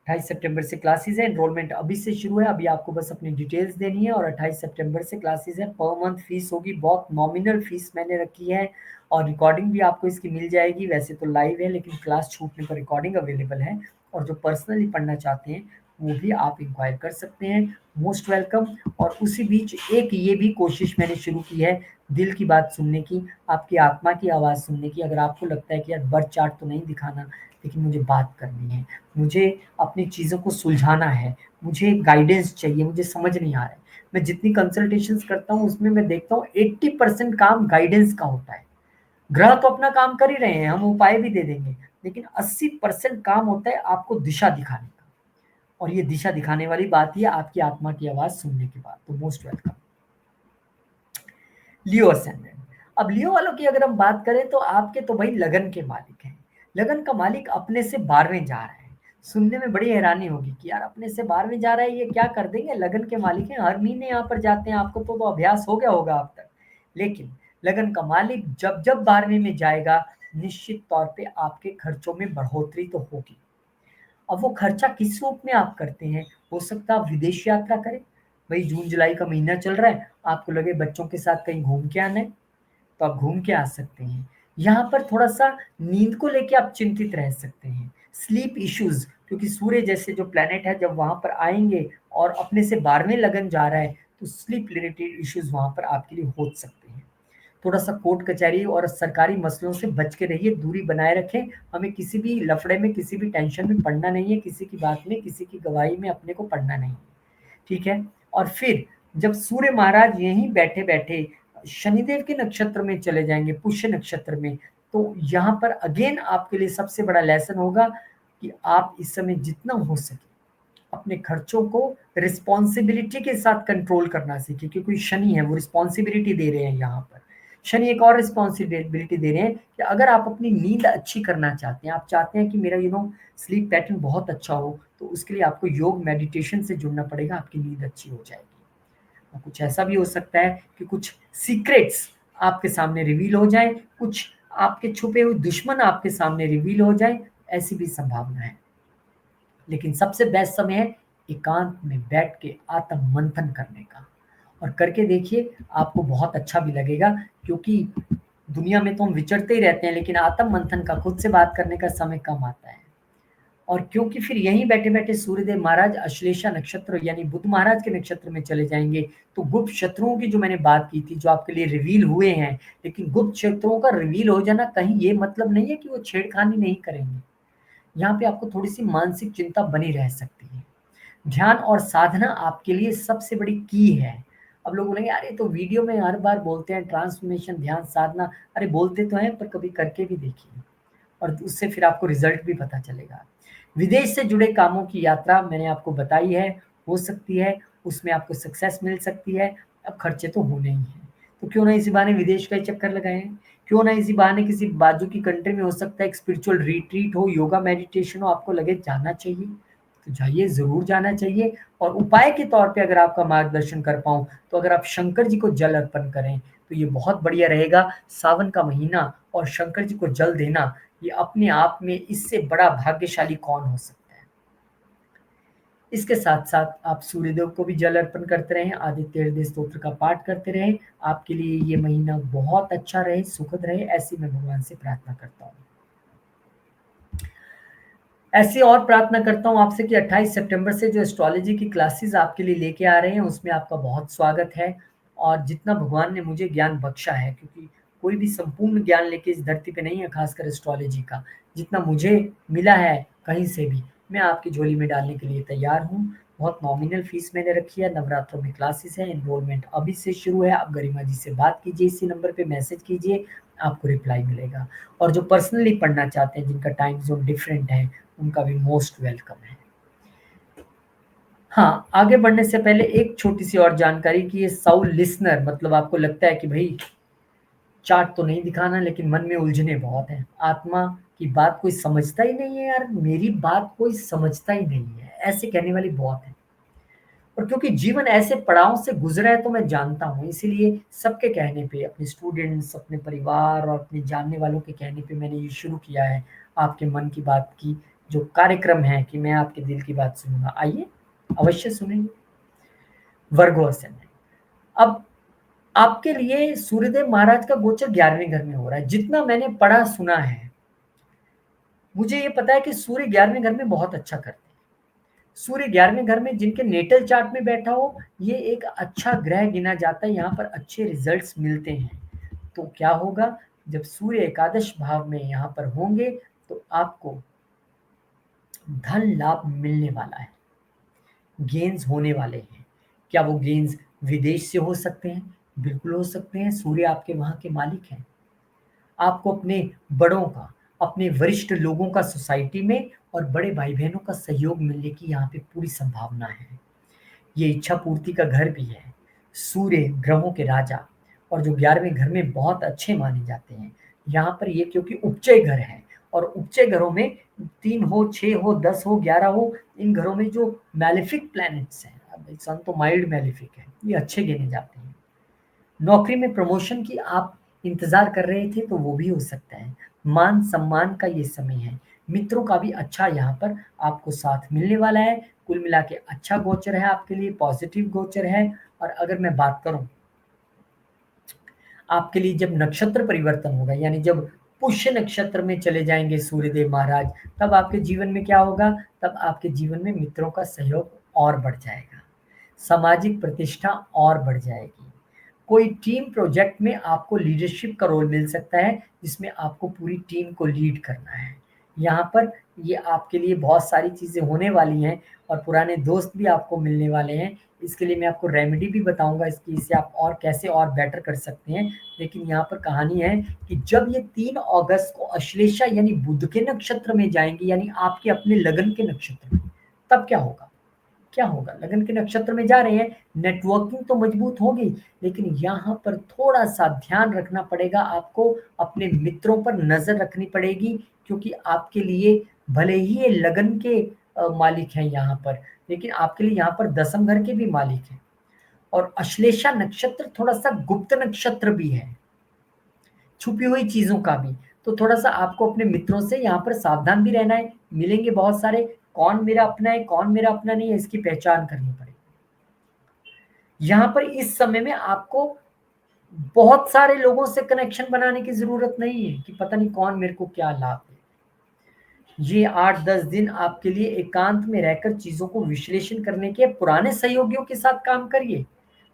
28 सितंबर से क्लासेस है, एनरोलमेंट अभी से शुरू है, अभी आपको बस अपनी डिटेल्स देनी है और 28 सितंबर से क्लासेस है। पर मंथ फीस होगी, बहुत नॉमिनल फीस मैंने रखी है और रिकॉर्डिंग भी आपको इसकी मिल जाएगी। वैसे तो लाइव है लेकिन क्लास छूटने पर रिकॉर्डिंग अवेलेबल है और जो पर्सनली पढ़ना चाहते हैं वो भी आप इंक्वायर कर सकते हैं। Most welcome. और उसी बीच एक ये भी कोशिश मैंने शुरू की है दिल की बात सुनने की, आपकी आत्मा की आवाज़ सुनने की। अगर आपको लगता है कि यार बर्थ चार्ट तो नहीं दिखाना, लेकिन मुझे बात करनी है, मुझे अपनी चीज़ों को सुलझाना है, मुझे गाइडेंस चाहिए, मुझे समझ नहीं आ रहा है। मैं जितनी कंसल्टेशंस करता हूँ उसमें मैं देखता हूँ 80% काम गाइडेंस का होता है। ग्रह तो अपना काम कर ही रहे हैं, हम उपाय भी दे देंगे, लेकिन 80% काम होता है आपको दिशा दिखाने का। और ये दिशा दिखाने वाली बात ही है आपकी आत्मा की आवाज़ सुनने के बाद। तो मोस्ट वेलकम। लियो असेंडेंट। अब लियो वालों की अगर हम बात करें तो आपके तो भाई लगन के मालिक हैं। लगन का मालिक अपने से 12वें जा रहा है। सुनने में बड़ी हैरानी होगी कि यार अपने से 12वें जा रहा है, ये क्या कर देंगे? लगन के मालिक हैं, हर महीने यहाँ पर जाते हैं, आपको तो अभ्यास हो गया होगा अब तक। लेकिन लगन का मालिक जब 12वें में जाएगा, निश्चित तौर पे आपके खर्चों में बढ़ोतरी तो होगी। अब वो खर्चा किस रूप में आप करते हैं? हो सकता है आप विदेश यात्रा करें। भाई जून जुलाई का महीना चल रहा है, आपको लगे बच्चों के साथ कहीं घूम के आना है, तो आप घूम के आ सकते हैं। यहाँ पर थोड़ा-सा नींद को लेके आप चिंतित रह सकते हैं। स्लीप इश्यूज़, क्योंकि सूर्य जैसे जो प्लैनेट है जब वहाँ पर आएँगे और अपने से 12वें लगन जा रहा है, तो स्लीप रिलेटेड इश्यूज़ वहाँ पर आपके लिए हो सकते हैं। थोड़ा-सा कोर्ट कचहरी और सरकारी मसलों से बच के रहिए, दूरी बनाए रखें। हमें किसी भी लफड़े में, किसी भी टेंशन में पड़ना नहीं है, किसी की बात में, किसी की गवाही में अपने को पड़ना नहीं है। ठीक है? और फिर जब सूर्य महाराज यहीं बैठे-बैठे शनिदेव के नक्षत्र में चले जाएँगे, पुष्य नक्षत्र में, तो यहाँ पर अगेन आपके लिए सबसे बड़ा लेसन होगा कि आप इस समय जितना हो सके अपने खर्चों को रिस्पॉन्सिबिलिटी के साथ कंट्रोल करना सीखें, क्योंकि शनि है वो रिस्पॉन्सिबिलिटी दे रहे हैं यहाँ पर। शनि एक और रिस्पॉन्सिबिलिटी दे रहे हैं कि अगर आप अपनी नींद अच्छी करना चाहते हैं, आप चाहते हैं कि मेरा स्लीप पैटर्न बहुत अच्छा हो, तो उसके लिए आपको योग मेडिटेशन से जुड़ना पड़ेगा, आपकी नींद अच्छी हो जाएगी। और कुछ ऐसा भी हो सकता है कि कुछ सीक्रेट्स आपके सामने रिवील हो जाएँ, कुछ आपके छुपे हुए दुश्मन आपके सामने रिवील हो जाएँ, ऐसी भी संभावना है। लेकिन सबसे बेस्ट समय है एकांत में बैठ के आत्म मंथन करने का, और करके देखिए आपको बहुत अच्छा भी लगेगा, क्योंकि दुनिया में तो हम विचरते ही रहते हैं, लेकिन आत्म मंथन का, खुद से बात करने का समय कम आता है। और क्योंकि फिर यहीं बैठे-बैठे सूर्यदेव महाराज अश्लेषा नक्षत्र यानी बुध महाराज के नक्षत्र में चले जाएँगे, तो गुप्त शत्रुओं की जो मैंने बात की थी, जो आपके लिए रिवील हुए हैं, लेकिन गुप्त शत्रुओं का रिवील हो जाना कहीं ये मतलब नहीं है कि वो छेड़खानी नहीं करेंगे। यहाँ पे आपको थोड़ी-सी मानसिक चिंता बनी रह सकती है। ध्यान और साधना आपके लिए सबसे बड़ी की है। अब लोग बोलेंगे अरे तो वीडियो में हर बार बोलते हैं ट्रांसफॉर्मेशन, ध्यान, साधना, अरे बोलते तो हैं पर कभी करके भी देखिए, और उससे फिर आपको रिजल्ट भी पता चलेगा। विदेश से जुड़े कामों की यात्रा मैंने आपको बताई है, हो सकती है, उसमें आपको सक्सेस मिल सकती है। अब खर्चे तो होने ही हैं, तो क्यों ना इसी बहाने विदेश का ही चक्कर लगाएँ। क्यों ना इसी बहाने किसी बाजू की कंट्री में, हो सकता है एक स्पिरिचुअल रिट्रीट हो, योगा मेडिटेशन हो, आपको लगे जाना चाहिए, तो जाइए, ज़रूर जाना चाहिए। और उपाय के तौर पे अगर आपका मार्गदर्शन कर पाऊँ, तो अगर आप शंकर जी को जल अर्पण करें, तो ये बहुत बढ़िया रहेगा। सावन का महीना और शंकर जी को जल देना, ये अपने आप में इससे बड़ा भाग्यशाली कौन हो सकता है। इसके साथ-साथ आप सूर्यदेव को भी जल अर्पण करते रहें, आदित्य हृदय स्तोत्र का पाठ करते रहें। आपके लिए ये महीना बहुत अच्छा रहे, सुखद रहे, ऐसी मैं भगवान से प्रार्थना करता हूँ। ऐसी और प्रार्थना करता हूँ आपसे कि 28 सितंबर से जो एस्ट्रोलॉजी की क्लासेस आपके लिए लेके आ रहे हैं, उसमें आपका बहुत स्वागत है। और जितना भगवान ने मुझे ज्ञान बख्शा है, क्योंकि कोई भी संपूर्ण ज्ञान लेके इस धरती पे नहीं है, खासकर एस्ट्रोलॉजी का, जितना मुझे मिला है कहीं से भी, मैं आपकी झोली में डालने के लिए तैयार हूँ। बहुत नॉमिनल फीस मैंने रखी है, नवरात्रों में क्लासेस है, एनरोलमेंट अभी से शुरू है। आप गरिमा जी से बात कीजिए, इसी नंबर पे मैसेज कीजिए, आपको रिप्लाई मिलेगा। और जो पर्सनली पढ़ना चाहते हैं, जिनका टाइम ज़ोन डिफरेंट है, उनका भी मोस्ट वेलकम है। हाँ, आगे बढ़ने से पहले एक छोटी-सी और जानकारी कि ये सौ लिसनर, मतलब आपको लगता है कि भई चार्ट तो नहीं दिखाना, लेकिन मन में उलझने बहुत हैं। आत्मा की बात कोई समझता ही नहीं है यार, मेरी बात कोई समझता ही नहीं है, ऐसे कहने वाली बहुत हैं। और क्योंकि जीवन ऐसे पड़ाव से गुज़रा है तो मैं जानता हूँ, इसीलिए सबके कहने पे, अपने स्टूडेंट्स, अपने परिवार और अपने जानने वालों के कहने पे मैंने ये शुरू किया है, आपके मन की बात की जो कार्यक्रम है कि मैं आपके दिल की बात सुनूँगा। आइए, अवश्य सुनेंगे। वर्गो असन है। अब आपके लिए सूर्यदेव महाराज का गोचर 11वें घर में हो रहा है। जितना मैंने पढ़ा सुना है, मुझे ये पता है कि सूर्य 11वें घर में बहुत अच्छा करते हैं। सूर्य 11वें घर में जिनके नेटल चार्ट में बैठा हो, ये एक अच्छा ग्रह गिना जाता है, यहाँ पर अच्छे रिजल्ट्स मिलते हैं। तो क्या होगा, जब सूर्य एकादश भाव में यहाँ पर होंगे, तो आपको धन लाभ मिलने वाला है, गेन्स होने वाले हैं। क्या वो गेन्स विदेश से हो सकते हैं? बिल्कुल हो सकते हैं, सूर्य आपके वहाँ के मालिक हैं। आपको अपने बड़ों का, अपने वरिष्ठ लोगों का सोसाइटी में और बड़े भाई-बहनों का सहयोग मिलने की यहाँ पे पूरी संभावना है। ये इच्छा पूर्ति का घर भी है। सूर्य ग्रहों के राजा, और जो 11वें घर में बहुत अच्छे माने जाते हैं। यहाँ पर ये क्योंकि उपचय घर है, और उपचय घरों में 3 हो, 6 हो, 10 हो, 11 हो, इन घरों में जो मैलेफिक प्लैनेट्स हैं, अब सन तो माइल्ड मैलेफिक है, ये अच्छे गिने जाते हैं। नौकरी में प्रमोशन की आप इंतज़ार कर रहे थे, तो वो भी हो सकता है। मान-सम्मान का ये समय है। मित्रों का भी अच्छा यहाँ पर आपको साथ मिलने वाला है। कुल मिला के अच्छा गोचर है आपके लिए, पॉजिटिव गोचर है। और अगर मैं बात करूँ आपके लिए, जब नक्षत्र परिवर्तन होगा यानी जब पुष्य नक्षत्र में चले जाएंगे सूर्यदेव महाराज, तब आपके जीवन में क्या होगा? तब आपके जीवन में मित्रों का सहयोग और बढ़ जाएगा, सामाजिक प्रतिष्ठा और बढ़ जाएगी। कोई टीम प्रोजेक्ट में आपको लीडरशिप का रोल मिल सकता है, जिसमें आपको पूरी टीम को लीड करना है। यहाँ पर ये आपके लिए बहुत सारी चीज़ें होने वाली हैं और पुराने दोस्त भी आपको मिलने वाले हैं। इसके लिए मैं आपको रेमेडी भी बताऊँगा इसकी, इसे आप और कैसे और बेटर कर सकते हैं। लेकिन यहाँ पर कहानी है कि जब ये 3 अगस्त को अश्लेषा यानी बुध के नक्षत्र में जाएँगे, यानी आपके अपने लगन के नक्षत्र में, तब क्या होगा? क्या होगा? लगन के नक्षत्र में जा रहे हैं, नेटवर्किंग तो मजबूत होगी, लेकिन यहाँ पर थोड़ा-सा ध्यान रखना पड़ेगा आपको, अपने मित्रों पर नज़र रखनी पड़ेगी, क्योंकि आपके लिए भले ही ये लगन के मालिक हैं यहाँ पर, लेकिन आपके लिए यहाँ पर दसम घर के भी मालिक हैं। और अश्लेषा नक्षत्र थोड़ा-सा गुप्त नक्षत्र भी है, छुपी हुई चीज़ों का भी। तो थोड़ा-सा आपको अपने मित्रों से यहाँ पर सावधान भी रहना है, मिलेंगे बहुत सारे, कौन मेरा अपना है, कौन मेरा अपना नहीं है, इसकी पहचान करनी पड़ेगी। यहाँ पर इस समय में आपको बहुत सारे लोगों से कनेक्शन बनाने की ज़रूरत नहीं है कि पता नहीं कौन मेरे को क्या लाभ दे। ये 8-10 दिन आपके लिए एकांत में रहकर चीज़ों को विश्लेषण करने के, पुराने सहयोगियों के साथ काम करिए,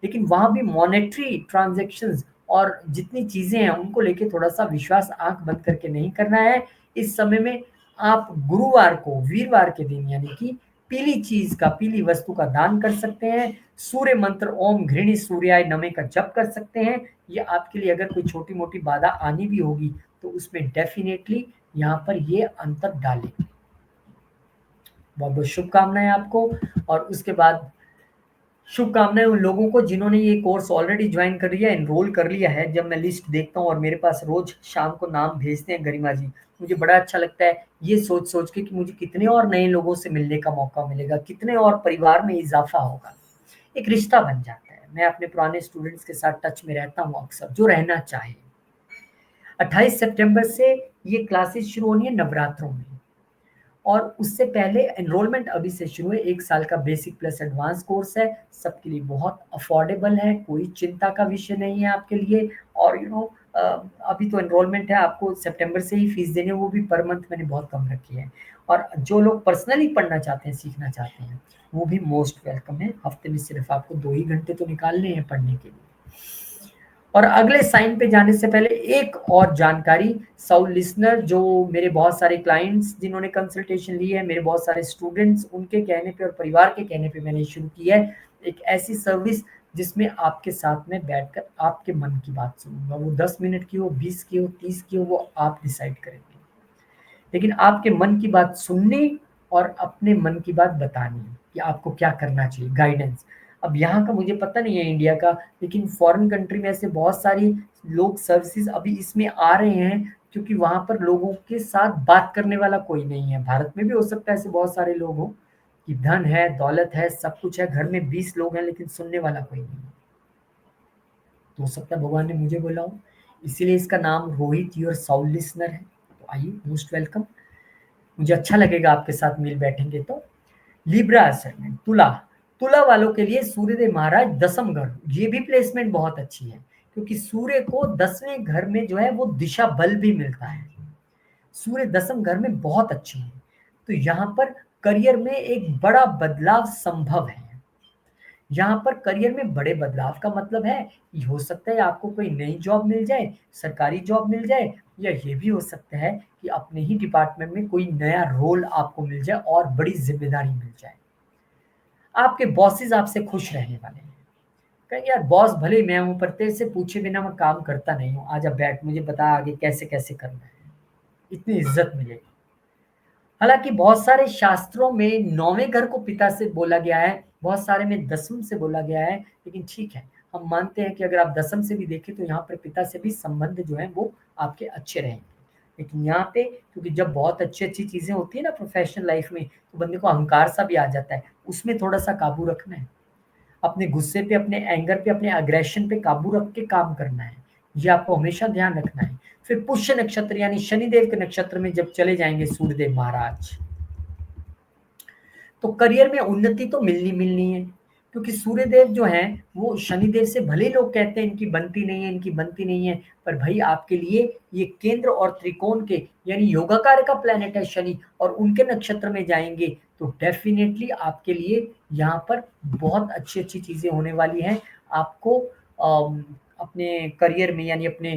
लेकिन वहाँ भी मॉनेटरी ट्रांज़ैक्शंस और जितनी चीज़ें हैं उनको लेके थोड़ा-सा विश्वास आँख बंद करके नहीं करना है। इस समय में आप गुरुवार को, वीरवार के दिन यानी कि पीली चीज़ का, पीली वस्तु का दान कर सकते हैं। सूर्य मंत्र ओम घृणी सूर्याय नमः का जप कर सकते हैं। ये आपके लिए अगर कोई छोटी-मोटी बाधा आनी भी होगी, तो उसमें डेफ़िनेटली यहाँ पर ये अंतर डालें। बहुत-बहुत शुभकामनाएँ आपको। और उसके बाद शुभकामनाएँ उन लोगों को जिन्होंने ये कोर्स ऑलरेडी जॉइन कर लिया, एनरोल कर लिया है। जब मैं लिस्ट देखता हूँ और मेरे पास रोज़ शाम को नाम भेजते हैं गरिमा जी, मुझे बड़ा अच्छा लगता है ये सोच-सोच के कि मुझे कितने और नए लोगों से मिलने का मौका मिलेगा, कितने और परिवार में इज़ाफ़ा होगा। एक रिश्ता बन जाता है। मैं अपने पुराने स्टूडेंट्स के साथ टच में रहता हूँ अक्सर, जो रहना चाहे। 28 सितंबर से ये क्लासेस शुरू होनी है नवरात्रों में। और उससे पहले एनरोलमेंट अभी से शुरू है। 1 साल का बेसिक प्लस एडवांस कोर्स है, सबके लिए बहुत अफोर्डेबल है, कोई चिंता का विषय नहीं है आपके लिए। और अ, अभी तो एनरोलमेंट है, आपको सितंबर से ही फीस देनी है, वो भी पर मंथ मैंने बहुत कम रखी है। और जो लोग पर्सनली पढ़ना चाहते हैं, सीखना चाहते हैं, वो भी मोस्ट वेलकम है। हफ्ते में सिर्फ आपको 2 ही घंटे तो निकालने हैं पढ़ने के लिए। और अगले साइन पे जाने से पहले एक और जानकारी, साउथ लिसनर जो मेरे बहुत सारे क्लाइंट्स जिन्होंने कंसल्टेशन ली है, मेरे बहुत सारे स्टूडेंट्स, उनके कहने पे और परिवार के कहने पे मैंने शुरू की है एक ऐसी सर्विस जिसमें आपके साथ में बैठकर आपके मन की बात सुनूंगा। वो 10 मिनट की हो, 20 की हो, 30 की हो, वो आप डिसाइड करेंगे। लेकिन आपके मन की बात सुननी और अपने मन की बात बतानी है कि आपको क्या करना चाहिए, गाइडेंस। अब यहाँ का मुझे पता नहीं है इंडिया का, लेकिन फॉरेन कंट्री में ऐसे बहुत सारी लोग सर्विसेज अभी इसमें आ रहे हैं, क्योंकि वहाँ पर लोगों के साथ बात करने वाला कोई नहीं है। भारत में भी हो सकता है ऐसे बहुत सारे लोग हों कि धन है, दौलत है, सब कुछ है, घर में 20 लोग हैं लेकिन सुनने वाला कोई नहीं है। तो हो सकता है भगवान ने मुझे बोला हो, इसीलिए इसका नाम रोहित योर साउथ लिसनर है। तो आइए, मोस्ट वेलकम। मुझे अच्छा लगेगा आपके साथ मिल बैठेंगे तो। लिब्रा असाइनमेंट, तुला। तुला वालों के लिए सूर्यदेव महाराज दसम घर, ये भी प्लेसमेंट बहुत अच्छी है, क्योंकि सूर्य को 10वें घर में जो है वो दिशा बल भी मिलता है। सूर्य दसम घर में बहुत अच्छे हैं, तो यहाँ पर करियर में एक बड़ा बदलाव संभव है। यहाँ पर करियर में बड़े बदलाव का मतलब है कि हो सकता है आपको कोई नई जॉब मिल जाए, सरकारी जॉब मिल जाए, या ये भी हो सकता है कि अपने ही डिपार्टमेंट में कोई नया रोल आपको मिल जाए और बड़ी जिम्मेदारी मिल जाए। आपके बॉसेस आपसे खुश रहने वाले हैं, कहेंगे यार बॉस भले ही मैं हूँ, पर तेरे से पूछे बिना मैं काम करता नहीं हूँ, आजा बैठ, मुझे बता आगे कैसे कैसे करना है। इतनी इज्जत मिलेगी। हालांकि बहुत सारे शास्त्रों में 9वें घर को पिता से बोला गया है, बहुत सारे में दसम से बोला गया है, लेकिन ठीक है, हम मानते हैं कि अगर आप दसम से भी देखें तो यहाँ पर पिता से भी संबंध जो है वो आपके अच्छे रहेंगे। लेकिन यहाँ पे क्योंकि जब बहुत अच्छी अच्छी चीजें होती है ना प्रोफेशनल लाइफ में, तो बंदे को अहंकार सा भी आ जाता है, उसमें थोड़ा सा काबू रखना है। अपने गुस्से पे, अपने एंगर पे, अपने अग्रेशन पे काबू रख के काम करना है। ये आपको हमेशा ध्यान रखना है। फिर पुष्य नक्षत्र यानी शनिदेव के नक्षत्र में जब चले जाएंगे सूर्यदेव महाराज, तो करियर में उन्नति तो मिलनी मिलनी है, क्योंकि सूर्यदेव जो हैं वो शनिदेव से, भले लोग कहते हैं इनकी बनती नहीं है, इनकी बनती नहीं है, पर भाई आपके लिए ये केंद्र और त्रिकोण के यानी योगाकार का प्लेनेट है शनि, और उनके नक्षत्र में जाएंगे तो डेफिनेटली आपके लिए यहाँ पर बहुत अच्छी अच्छी चीजें होने वाली हैं। आपको अपने करियर में यानी अपने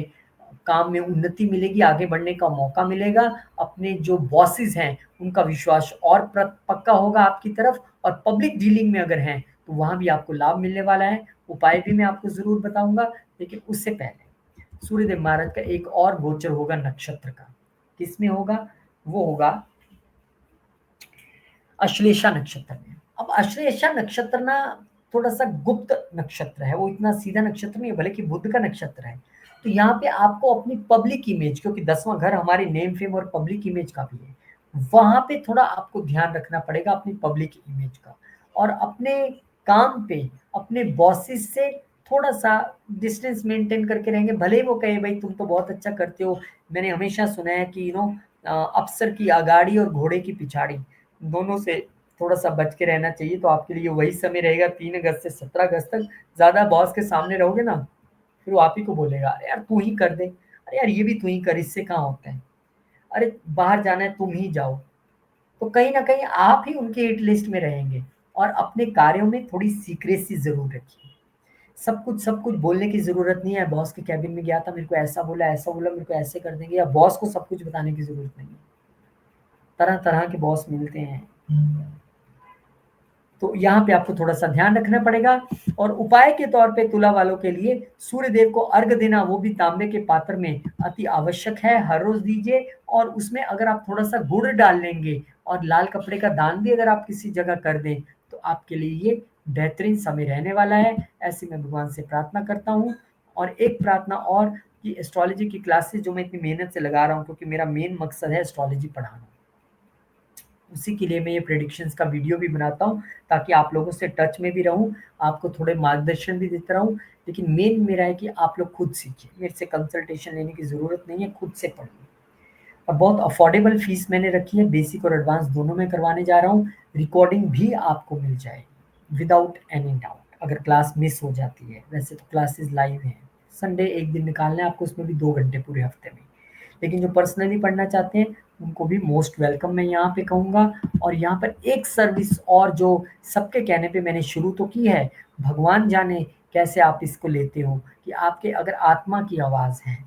काम में उन्नति मिलेगी, आगे बढ़ने का मौका मिलेगा, अपने जो बॉसेस हैं उनका विश्वास और पक्का होगा आपकी तरफ, और पब्लिक डीलिंग में अगर हैं तो वहां भी आपको लाभ मिलने वाला है। उपाय भी मैं आपको जरूर बताऊंगा, लेकिन उससे पहले सूर्यदेव महाराज का एक और गोचर होगा नक्षत्र का। किसमें होगा? वो होगा अश्लेषा नक्षत्र में। अब अश्लेषा नक्षत्र ना थोड़ा सा गुप्त नक्षत्र है, वो इतना सीधा नक्षत्र नहीं है, भले कि बुध का नक्षत्र है। तो यहाँ पे आपको अपनी पब्लिक इमेज, क्योंकि 10वां घर हमारे नेम फेम और पब्लिक इमेज का भी है, वहां पे थोड़ा आपको ध्यान रखना पड़ेगा अपनी पब्लिक इमेज का, और अपने काम पे अपने बॉसेस से थोड़ा सा डिस्टेंस मेंटेन करके रहेंगे। भले ही वो कहे भाई तुम तो बहुत अच्छा करते हो, मैंने हमेशा सुना है कि अफसर की अगाड़ी और घोड़े की पिछाड़ी दोनों से थोड़ा सा बच के रहना चाहिए। तो आपके लिए वही समय रहेगा 3 अगस्त से 17 अगस्त तक। ज्यादा बॉस के सामने रहोगे ना, फिर वो आप ही को बोलेगा अरे यार तू ही कर दे, अरे यार ये भी तू ही कर, इससे कहाँ होता है, अरे बाहर जाना है तुम ही जाओ। तो कहीं ना कहीं आप ही उनके हिट लिस्ट में रहेंगे। और अपने कार्यों में थोड़ी सीक्रेसी जरूर रखिए। सब कुछ बोलने की जरूरत नहीं है। बॉस के कैबिन में गया था, मेरे को ऐसा बोला, ऐसा बोला, मेरे को ऐसे कर देंगे, या बॉस को सब कुछ बताने की जरूरत नहीं है। तरह तरह के बॉस मिलते हैं, तो यहाँ पे आपको थोड़ा सा ध्यान रखना पड़ेगा। और उपाय के तौर पे तुला वालों के लिए सूर्य देव को अर्घ देना, वो भी तांबे के पात्र में, अति आवश्यक है। हर रोज दीजिए, और उसमें अगर आप थोड़ा सा गुड़ डाल लेंगे और लाल कपड़े का दान भी अगर आप किसी जगह कर दें तो आपके लिए ये बेहतरीन समय रहने वाला है। ऐसे मैं भगवान से प्रार्थना करता हूँ। और एक प्रार्थना और, कि एस्ट्रोलॉजी की क्लासेस जो मैं इतनी मेहनत से लगा रहा हूँ, क्योंकि मेरा मेन मकसद है एस्ट्रोलॉजी पढ़ाना, उसी के लिए मैं ये प्रेडिक्शंस का वीडियो भी बनाता हूँ, ताकि आप लोगों से टच में भी रहूँ, आपको थोड़े मार्गदर्शन भी देता रहूँ। लेकिन मेन मेरा है कि आप लोग खुद सीखिए, मेरे से कंसल्टेशन लेने की ज़रूरत नहीं है, खुद से पढ़िए। और बहुत अफोर्डेबल फीस मैंने रखी है, बेसिक और एडवांस दोनों में करवाने जा रहा हूँ। रिकॉर्डिंग भी आपको मिल जाएगी विदाउट एनी डाउट, अगर क्लास मिस हो जाती है। वैसे तो क्लासेस लाइव हैं, संडे एक दिन निकालना है आपको, उसमें भी 2 घंटे पूरे हफ्ते में। लेकिन जो पर्सनली पढ़ना चाहते हैं उनको भी मोस्ट वेलकम मैं यहाँ पे कहूँगा। और यहाँ पर एक सर्विस और जो सबके कहने पे मैंने शुरू तो की है, भगवान जाने कैसे आप इसको लेते हो, कि आपके अगर आत्मा की आवाज़ है,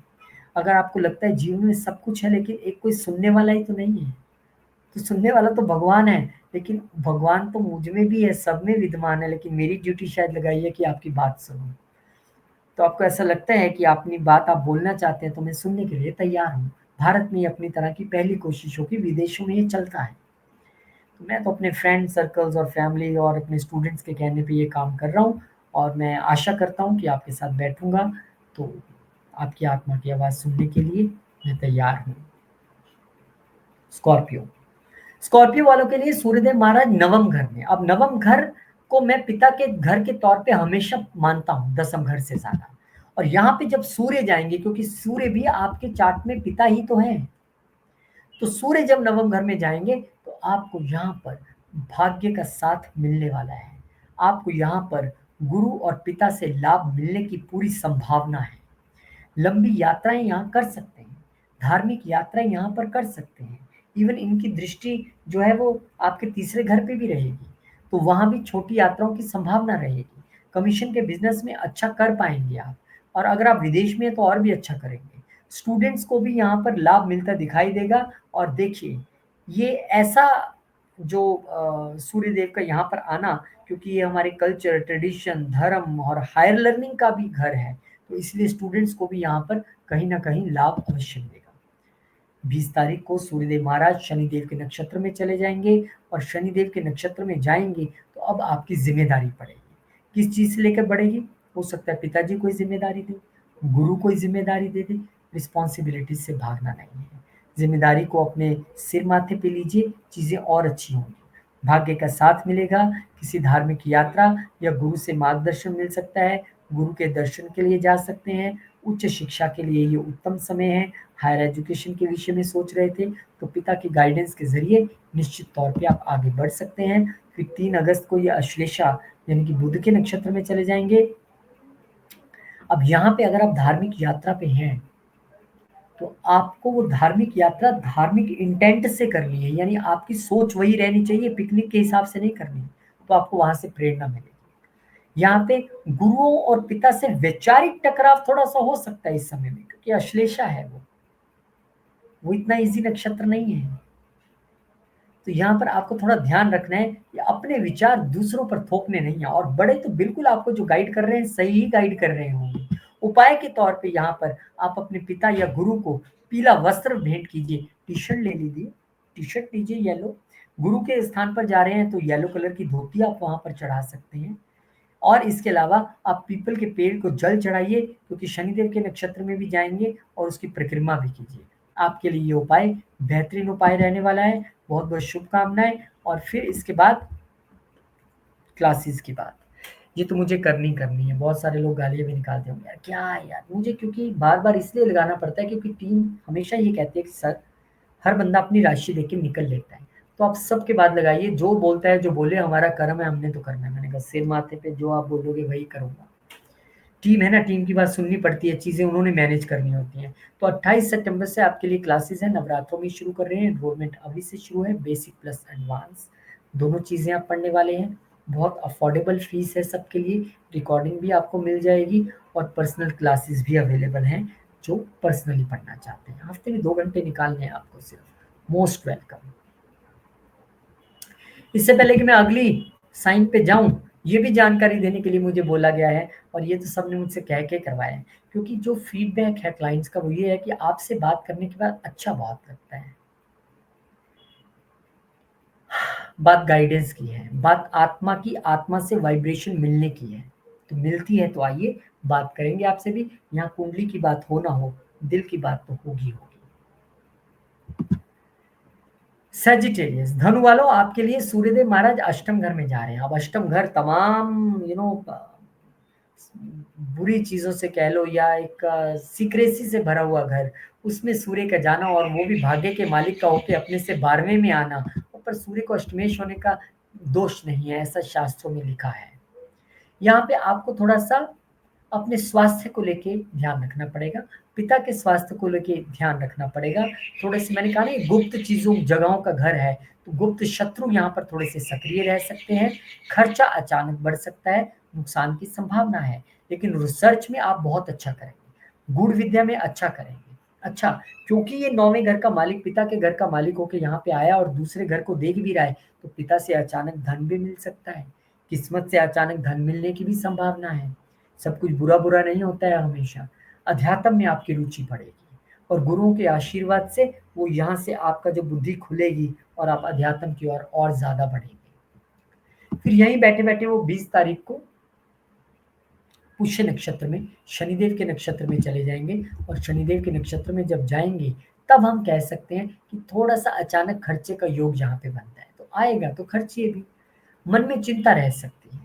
अगर आपको लगता है जीवन में सब कुछ है लेकिन एक कोई सुनने वाला ही तो नहीं है, तो सुनने वाला तो भगवान है। लेकिन भगवान तो मुझ में भी है, सब में विद्यमान है, लेकिन मेरी ड्यूटी शायद लगाई है कि आपकी बात सुनूं। तो आपको ऐसा लगता है कि अपनी बात आप बोलना चाहते हैं, तो मैं सुनने के लिए तैयार हूँ। भारत में ये अपनी तरह की पहली कोशिश होगी, विदेशों में ये चलता है। तो मैं तो अपने फ्रेंड सर्कल्स और फैमिली और अपने स्टूडेंट्स के कहने पे ये काम कर रहा हूँ, और मैं आशा करता हूँ कि आपके साथ बैठूंगा तो आपकी आत्मा की आवाज़ सुनने के लिए मैं तैयार हूँ। स्कॉर्पियो, स्कॉर्पियो वालों के लिए सूर्यदेव महाराज नवम घर में। अब नवम घर को मैं पिता के घर के तौर पे हमेशा मानता हूँ 10वें घर से ज्यादा। और यहाँ पे जब सूर्य जाएंगे, क्योंकि सूर्य भी आपके चार्ट में पिता ही तो है, तो सूर्य जब नवम घर में जाएंगे तो आपको यहाँ पर भाग्य का साथ मिलने वाला है। आपको यहाँ पर गुरु और पिता से लाभ मिलने की पूरी संभावना है। लंबी यात्राएं यहाँ कर सकते हैं, धार्मिक यात्राएं यहाँ पर कर सकते हैं। इवन इनकी दृष्टि जो है वो आपके तीसरे घर पे भी रहेगी, तो वहां भी छोटी यात्राओं की संभावना रहेगी। कमीशन के बिजनेस में अच्छा कर पाएंगे आप, और अगर आप विदेश में हैं तो और भी अच्छा करेंगे। स्टूडेंट्स को भी यहाँ पर लाभ मिलता दिखाई देगा। और देखिए, ये ऐसा जो सूर्यदेव का यहाँ पर आना, क्योंकि ये हमारे कल्चर, ट्रेडिशन, धर्म और हायर लर्निंग का भी घर है, तो इसलिए स्टूडेंट्स को भी यहाँ पर कहीं ना कहीं लाभ अवश्य मिलेगा। 20 तारीख को सूर्यदेव महाराज शनिदेव के नक्षत्र में चले जाएंगे, और शनिदेव के नक्षत्र में जाएंगे तो अब आपकी जिम्मेदारी पड़ेगी। किस चीज से लेकर बढ़ेगी? हो सकता है पिताजी कोई जिम्मेदारी दे, गुरु कोई जिम्मेदारी दे दे। रिस्पॉन्सिबिलिटी से भागना नहीं है, जिम्मेदारी को अपने सिर माथे पे लीजिए, चीजें और अच्छी होंगी। भाग्य का साथ मिलेगा, किसी धार्मिक यात्रा या गुरु से मार्गदर्शन मिल सकता है, गुरु के दर्शन के लिए जा सकते हैं। उच्च शिक्षा के लिए ये उत्तम समय है। हायर एजुकेशन के विषय में सोच रहे थे तो पिता की गाइडेंस के ज़रिए निश्चित तौर पे आप आगे बढ़ सकते हैं। फिर 3 अगस्त को ये अश्लेषा यानी कि बुध के नक्षत्र में चले जाएँगे। अब यहाँ पे अगर आप धार्मिक यात्रा पे हैं, तो आपको वो धार्मिक यात्रा धार्मिक इंटेंट से करनी है, यानी आपकी सोच वही रहनी चाहिए, पिकनिक के हिसाब से नहीं करनी है, तो आपको वहाँ से प्रेरणा मिलेगी। यहाँ पे गुरुओं और पिता से वैचारिक टकराव थोड़ा-सा हो सकता है इस समय में, क्योंकि अश्लेषा है वो इतना ईज़ी नक्षत्र नहीं है। तो यहाँ पर आपको थोड़ा ध्यान रखना है कि अपने विचार दूसरों पर थोपने नहीं है, और बड़े तो बिल्कुल आपको जो गाइड कर रहे हैं, सही ही गाइड कर रहे होंगे। उपाय के तौर पे यहाँ पर आप अपने पिता या गुरु को पीला वस्त्र भेंट कीजिए, टी-शर्ट ले लीजिए, टी-शर्ट लीजिए येलो। गुरु के स्थान पर जा रहे हैं तो येलो कलर की धोती आप वहाँ पर चढ़ा सकते हैं। और इसके अलावा आप पीपल के पेड़ को जल चढ़ाइए, क्योंकि शनिदेव के नक्षत्र में भी जाएँगे, और उसकी परिक्रमा भी कीजिए। आपके लिए ये उपाय बेहतरीन उपाय रहने वाला है। बहुत-बहुत शुभकामनाएँ। और फिर इसके बाद क्लासेस की बात। ये तो मुझे करनी है। बहुत सारे लोग गालियाँ भी निकालते होंगे, यार क्या है यार? मुझे क्योंकि बार-बार इसलिए लगाना पड़ता है क्योंकि टीम हमेशा ये कहती है कि सर, हर बंदा अपनी राशि देके निकल लेता है। तो आप सबके बाद लगाइए, जो बोलता है जो बोले, हमारा कर्म है, हमने तो करना है। मैंने कहा सिर माथे पे, जो आप बोलोगे वही करूँगा। टीम है ना, टीम की बात सुननी पड़ती है, चीज़ें उन्होंने मैनेज करनी होती हैं। तो 28 सितंबर से आपके लिए क्लासेस हैं, नवरात्रों में शुरू कर रहे हैं, एनरोलमेंट अभी से शुरू है, बेसिक प्लस एडवांस, दोनों चीज़ें आप पढ़ने वाले हैं। बहुत अफोर्डेबल फीस है सबके लिए, रिकॉर्डिंग भी आपको मिल जाएगी, और पर्सनल क्लासेस भी अवेलेबल हैं, जो पर्सनली पढ़ना चाहते हैं। हफ्ते में 2 घंटे निकालने हैं आपको सिर्फ। Most welcome. इससे पहले कि मैं अगली साइन पे जाऊं, ये भी जानकारी देने के लिए मुझे बोला गया है, और ये तो सबने मुझसे कह के करवाया है, क्योंकि जो फीडबैक है क्लाइंट्स का वो ये है कि आपसे बात करने के बाद अच्छा बहुत लगता है। बात गाइडेंस की है, बात आत्मा की, आत्मा से वाइब्रेशन मिलने की है। तो मिलती है तो आइए बात करेंगे आपसे भी। यहाँ कुंडली की बात हो ना हो, दिल की बात तो होगी होगी। सेजिटेरियस धनु वालों, आपके लिए सूर्यदेव महाराज अष्टम घर में जा रहे हैं। अब अष्टम घर तमाम बुरी चीजों से कह लो, या एक सीक्रेसी से भरा हुआ घर, उसमें सूर्य का जाना, और वो भी भाग्य के मालिक का होके अपने से 12वें में आना, ऊपर सूर्य को अष्टमेश होने का दोष नहीं है, ऐसा शास्त्रों में लिखा है। यहाँ पे आपको थोड़ा सा अपने स्वास्थ्य को लेके ध्यान रखना पड़ेगा, पिता के स्वास्थ्य को लेके ध्यान रखना पड़ेगा। थोड़े से, मैंने कहा ना, ये गुप्त चीज़ों जगहों का घर है, तो गुप्त शत्रु यहाँ पर थोड़े से सक्रिय रह सकते हैं। खर्चा अचानक बढ़ सकता है, नुकसान की संभावना है, लेकिन रिसर्च में आप बहुत अच्छा करेंगे, गूढ़ विद्या में अच्छा करेंगे। अच्छा, क्योंकि ये 9वें घर का मालिक पिता के घर का मालिक होके यहाँ पे आया और दूसरे घर को देख भी रहा है, तो पिता से अचानक धन भी मिल सकता है, किस्मत से अचानक धन मिलने की भी संभावना है। सब कुछ बुरा-बुरा नहीं होता है हमेशा। अध्यात्म में आपकी रुचि बढ़ेगी, और गुरुओं के आशीर्वाद से वो यहाँ से आपका जो बुद्धि खुलेगी, और आप अध्यात्म की ओर और ज़्यादा बढ़ेंगे। फिर यहीं बैठे-बैठे वो 20 तारीख को पुष्य नक्षत्र में, शनिदेव के नक्षत्र में चले जाएँगे, और शनिदेव के नक्षत्र में जब जाएँगे, तब हम कह सकते हैं कि थोड़ा-सा अचानक खर्चे का योग जहाँ पे बनता है, तो आएगा तो खर्चिए भी। मन में चिंता रह सकती है,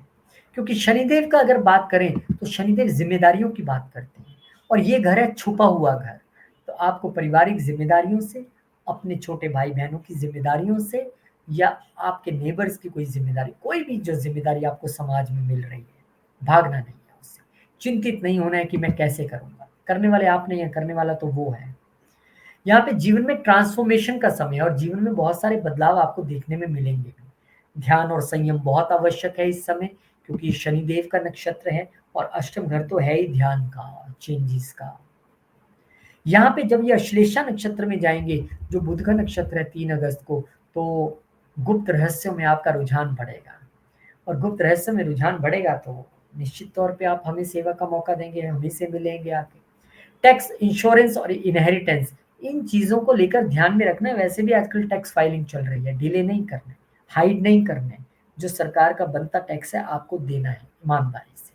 क्योंकि शनिदेव का अगर बात करें तो शनिदेव जिम्मेदारियों की बात करते हैं, और ये घर है छुपा हुआ घर। तो आपको पारिवारिक जिम्मेदारियों से, अपने छोटे भाई बहनों की जिम्मेदारियों से, या आपके नेबर्स की कोई जिम्मेदारी, कोई भी जो जिम्मेदारी आपको समाज में मिल रही है, भागना नहीं है उससे। चिंतित नहीं होना है कि मैं कैसे करूंगा, करने वाले आप नहीं है, करने वाला तो वो है। यहाँ पे जीवन में ट्रांसफॉर्मेशन का समय है, और जीवन में बहुत सारे बदलाव आपको देखने में मिलेंगे। ध्यान और संयम बहुत आवश्यक है इस समय, क्योंकि शनिदेव का नक्षत्र है, और अष्टम घर तो है ही ध्यान का, चेंजेस का। यहाँ पे जब ये अश्लेषा नक्षत्र में जाएंगे, जो बुध का नक्षत्र है 3 अगस्त को, तो गुप्त रहस्यों में आपका रुझान बढ़ेगा, और गुप्त रहस्य में रुझान बढ़ेगा तो निश्चित तौर पे आप हमें सेवा का मौका देंगे, हमें से मिलेंगे आके। टैक्स, इंश्योरेंस और इनहेरिटेंस, इन चीज़ों को लेकर ध्यान में रखना है। वैसे भी आजकल टैक्स फाइलिंग चल रही है, डिले नहीं करना है, हाइड नहीं करना है। जो सरकार का बनता टैक्स है आपको देना है ईमानदारी से,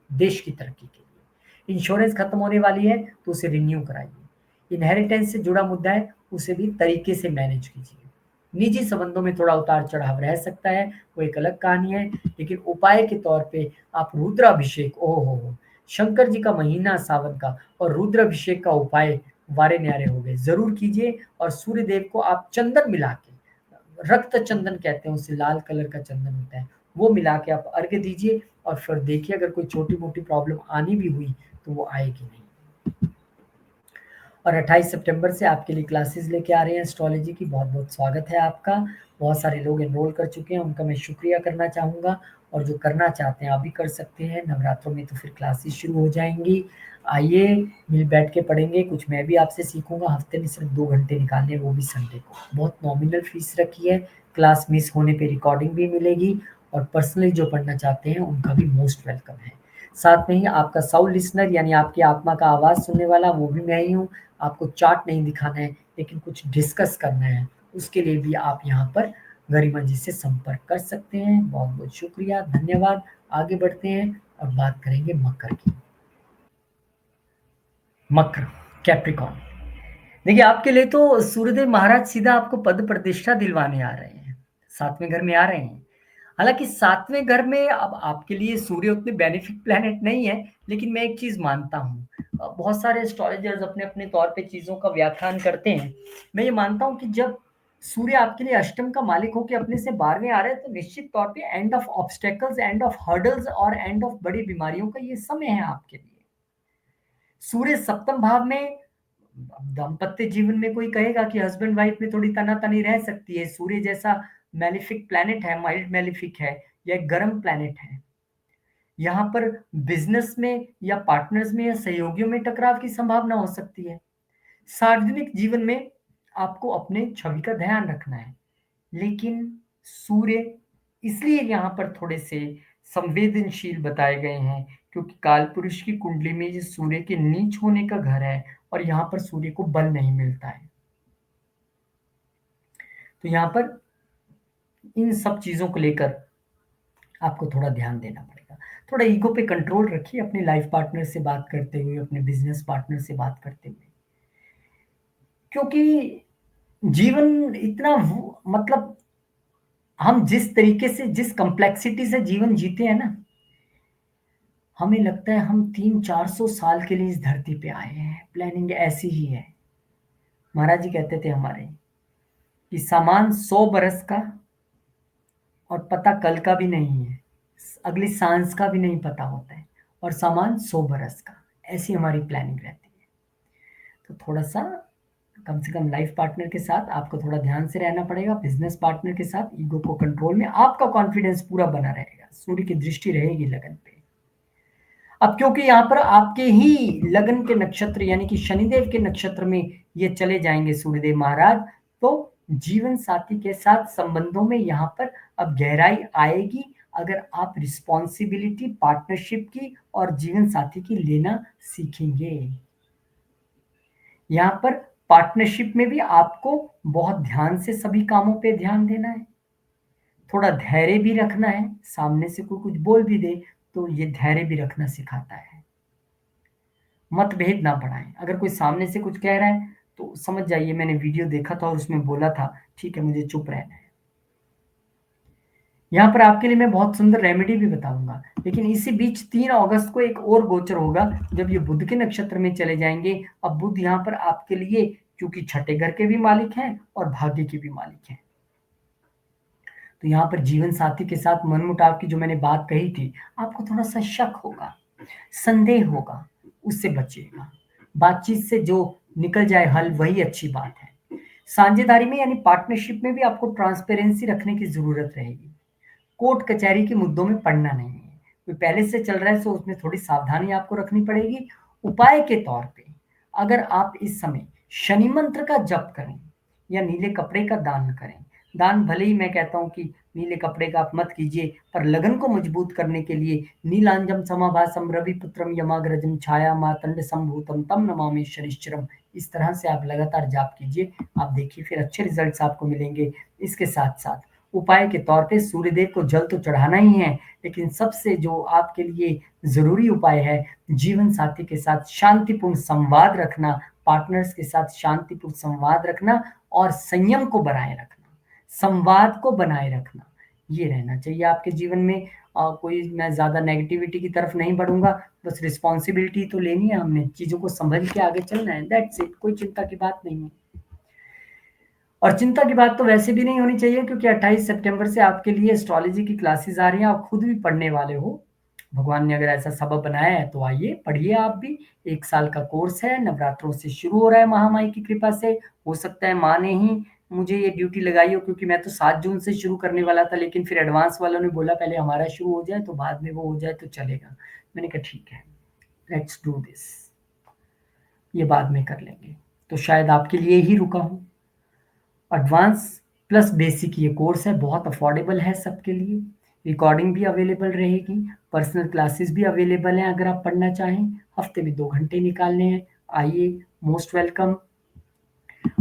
देश की तरक्की के लिए। इंश्योरेंस खत्म होने वाली है तो उसे रिन्यू कराइए। इनहेरिटेंस से जुड़ा मुद्दा है, उसे भी तरीके से मैनेज कीजिए। निजी संबंधों में थोड़ा उतार चढ़ाव रह सकता है, वो एक अलग कहानी है, लेकिन उपाय के तौर पे आप रुद्राभिषेक, ओहो शंकर जी का महीना सावन का और रुद्राभिषेक का उपाय वारे न्यारे हो गए, जरूर कीजिए। और सूर्य देव को आप चंदन मिला के, रक्त चंदन कहते हैं उसे, लाल कलर का चंदन होता है, वो मिला के आप अर्घ्य दीजिए। और फिर देखिए अगर कोई छोटी मोटी प्रॉब्लम आनी भी हुई तो वो आएगी नहीं। और 28 सितंबर से आपके लिए क्लासेस लेके आ रहे हैं एस्ट्रोलॉजी की, बहुत बहुत स्वागत है आपका। बहुत सारे लोग एनरोल कर चुके हैं, उनका मैं शुक्रिया करना चाहूँगा। और जो करना चाहते हैं आप भी कर सकते हैं, नवरात्रों में तो फिर क्लासेस शुरू हो जाएंगी। आइए मिल बैठ के पढ़ेंगे, कुछ मैं भी आपसे सीखूंगा। हफ्ते में सिर्फ 2 घंटे निकालने, वो भी संडे को। बहुत नॉमिनल फीस रखी है, क्लास मिस होने पे रिकॉर्डिंग भी मिलेगी। और पर्सनली जो पढ़ना चाहते हैं उनका भी मोस्ट वेलकम है। साथ में ही आपका साउंड लिसनर यानी आपकी आत्मा का आवाज़ सुनने वाला वो भी मैं ही हूँ। आपको चार्ट नहीं दिखाना है लेकिन कुछ डिस्कस करना है, उसके लिए भी आप यहाँ पर गरिमा जी से संपर्क कर सकते हैं। बहुत बहुत शुक्रिया, धन्यवाद। आगे बढ़ते हैं और बात करेंगे मकर की। मकर, कैप्रिकॉन। देखिए आपके लिए तो सूर्यदेव महाराज सीधा आपको पद प्रतिष्ठा दिलवाने आ रहे हैं, 7वें घर में आ रहे हैं। हालांकि 7वें घर में अब आपके लिए सूर्य उतने बेनिफिक प्लेनेट नहीं है, लेकिन मैं एक चीज मानता हूँ, बहुत सारे एस्ट्रोलॉजर्स अपने अपने तौर पे चीजों का व्याख्यान करते हैं। मैं ये मानता हूँ कि जब सूर्य आपके लिए अष्टम का मालिक होकर अपने से 12वें आ रहे हैं तो निश्चित तौर पे end of obstacles, end of hurdles और एंड ऑफ बड़ी बीमारियों का ये समय है आपके लिए। सूर्य सप्तम भाव में, दाम्पत्य जीवन में कोई कहेगा कि हस्बैंड वाइफ में थोड़ी तनातनी रह सकती है, सूर्य जैसा मैलिफिक प्लैनेट है, माइल्ड मैलिफिक है, या एक गर्म प्लैनेट है। यहाँ पर बिजनेस में या पार्टनर्स में या सहयोगियों में टकराव की संभावना हो सकती है। सार्वजनिक जीवन में आपको अपने छवि का ध्यान रखना है, लेकिन सूर्य इसलिए यहाँ पर थोड़े से संवेदनशील बताए गए हैं क्योंकि काल पुरुष की कुंडली में ये सूर्य के नीच होने का घर है और यहाँ पर सूर्य को बल नहीं मिलता है। तो यहाँ पर इन सब चीजों को लेकर आपको थोड़ा ध्यान देना पड़ेगा। थोड़ा ईगो पे कंट्रोल रखिए अपने लाइफ पार्टनर से बात करते हुए, अपने बिजनेस पार्टनर से बात करते हुए, क्योंकि जीवन इतना मतलब हम जिस तरीके से, जिस कम्प्लेक्सिटी से जीवन जीते हैं ना, हमें लगता है हम 300-400 साल के लिए इस धरती पे आए हैं। प्लानिंग ऐसी ही है। महाराज जी कहते थे हमारे कि सामान 100 बरस का और पता कल का भी नहीं है, अगली सांस का भी नहीं पता होता है, और सामान 100 बरस का। ऐसी हमारी प्लानिंग रहती है। तो थोड़ा सा कम से कम लाइफ पार्टनर के साथ आपको थोड़ा ध्यान से रहना पड़ेगा। बिजनेस पार्टनर के साथ ईगो को कंट्रोल में, आपका कॉन्फिडेंस पूरा बना रहेगा, सूर्य की दृष्टि रहेगी लगन पे। अब क्योंकि यहाँ पर आपके ही लगन के नक्षत्र यानी कि शनिदेव के नक्षत्र में ये चले जाएंगे सूर्यदेव महाराज, तो जीवन साथी के साथ संबंधों में यहाँ पर अब गहराई आएगी अगर आप रिस्पॉन्सिबिलिटी पार्टनरशिप की और जीवन साथी की लेना सीखेंगे। यहाँ पर पार्टनरशिप में भी आपको बहुत ध्यान से सभी कामों पे ध्यान देना है, थोड़ा धैर्य भी रखना है। सामने से कोई कुछ बोल भी दे तो ये धैर्य भी रखना सिखाता है। मतभेद ना बढ़ाएं। अगर कोई सामने से कुछ कह रहा है तो समझ जाइए मैंने वीडियो देखा था और उसमें बोला था, ठीक है मुझे चुप रहना है। यहाँ पर आपके लिए मैं बहुत सुंदर रेमेडी भी बताऊंगा, लेकिन इसी बीच 3 अगस्त को एक और गोचर होगा जब ये बुध के नक्षत्र में चले जाएंगे। अब बुध यहाँ पर आपके लिए क्योंकि छठे घर के भी मालिक हैं और भाग्य के भी मालिक हैं, तो यहाँ पर जीवन साथी के साथ मनमुटाव की जो मैंने बात कही थी, आपको थोड़ा सा शक होगा, संदेह होगा, उससे बचिएगा। बातचीत से जो निकल जाए हल वही अच्छी बात है। साझेदारी में यानी पार्टनरशिप में भी आपको ट्रांसपेरेंसी रखने की जरूरत रहेगी। कोर्ट कचहरी के मुद्दों में पड़ना नहीं है। कोई पहले से चल रहा है तो उसमें थोड़ी सावधानी आपको रखनी पड़ेगी। उपाय के तौर पे अगर आप इस समय शनि मंत्र का जप करें या नीले कपड़े का दान करें, दान भले ही मैं कहता हूं कि नीले कपड़े का आप मत कीजिए, पर लगन को मजबूत करने के लिए नीलांजम समाभासम रवि पुत्रम यमाग्रजम छाया मातंड संभूतम तम नमामि शनिश्चरम, इस तरह से आप लगातार जाप कीजिए। आप देखिए फिर अच्छे रिजल्ट्स आपको मिलेंगे। इसके साथ साथ उपाय के तौर पे सूर्यदेव को जल तो चढ़ाना ही है, लेकिन सबसे जो आपके लिए जरूरी उपाय है, जीवन साथी के साथ शांतिपूर्ण संवाद रखना, पार्टनर्स के साथ शांतिपूर्ण संवाद रखना और संयम को बनाए रखना, संवाद को बनाए रखना, ये रहना चाहिए आपके जीवन में। कोई मैं ज्यादा नेगेटिविटी की तरफ नहीं बढ़ूंगा, बस रिस्पॉन्सिबिलिटी तो लेनी है हमने, चीज़ों को संभल के आगे चलना है, दैट्स इट, कोई चिंता की बात नहीं है। और चिंता की बात तो वैसे भी नहीं होनी चाहिए, क्योंकि 28 सितंबर से आपके लिए एस्ट्रोलॉजी की क्लासेस आ रही हैं, आप खुद भी पढ़ने वाले हो। भगवान ने अगर ऐसा सबब बनाया है तो आइए पढ़िए आप भी। 1 साल का कोर्स है, नवरात्रों से शुरू हो रहा है महामाई की कृपा से। हो सकता है माँ ने ही मुझे ये ड्यूटी लगाई हो, क्योंकि मैं तो 7 जून से शुरू करने वाला था, लेकिन फिर एडवांस वालों ने बोला पहले हमारा शुरू हो जाए तो बाद में वो हो जाए तो चलेगा। मैंने कहा ठीक है, लेट्स डू दिस, ये बाद में कर लेंगे। तो शायद आपके लिए ही रुका हूँ। एडवांस प्लस बेसिक ये कोर्स है, बहुत अफोर्डेबल है सबके लिए। रिकॉर्डिंग भी अवेलेबल रहेगी, पर्सनल क्लासेस भी अवेलेबल हैं अगर आप पढ़ना चाहें। हफ्ते में 2 घंटे निकालने हैं, आइए, मोस्ट वेलकम।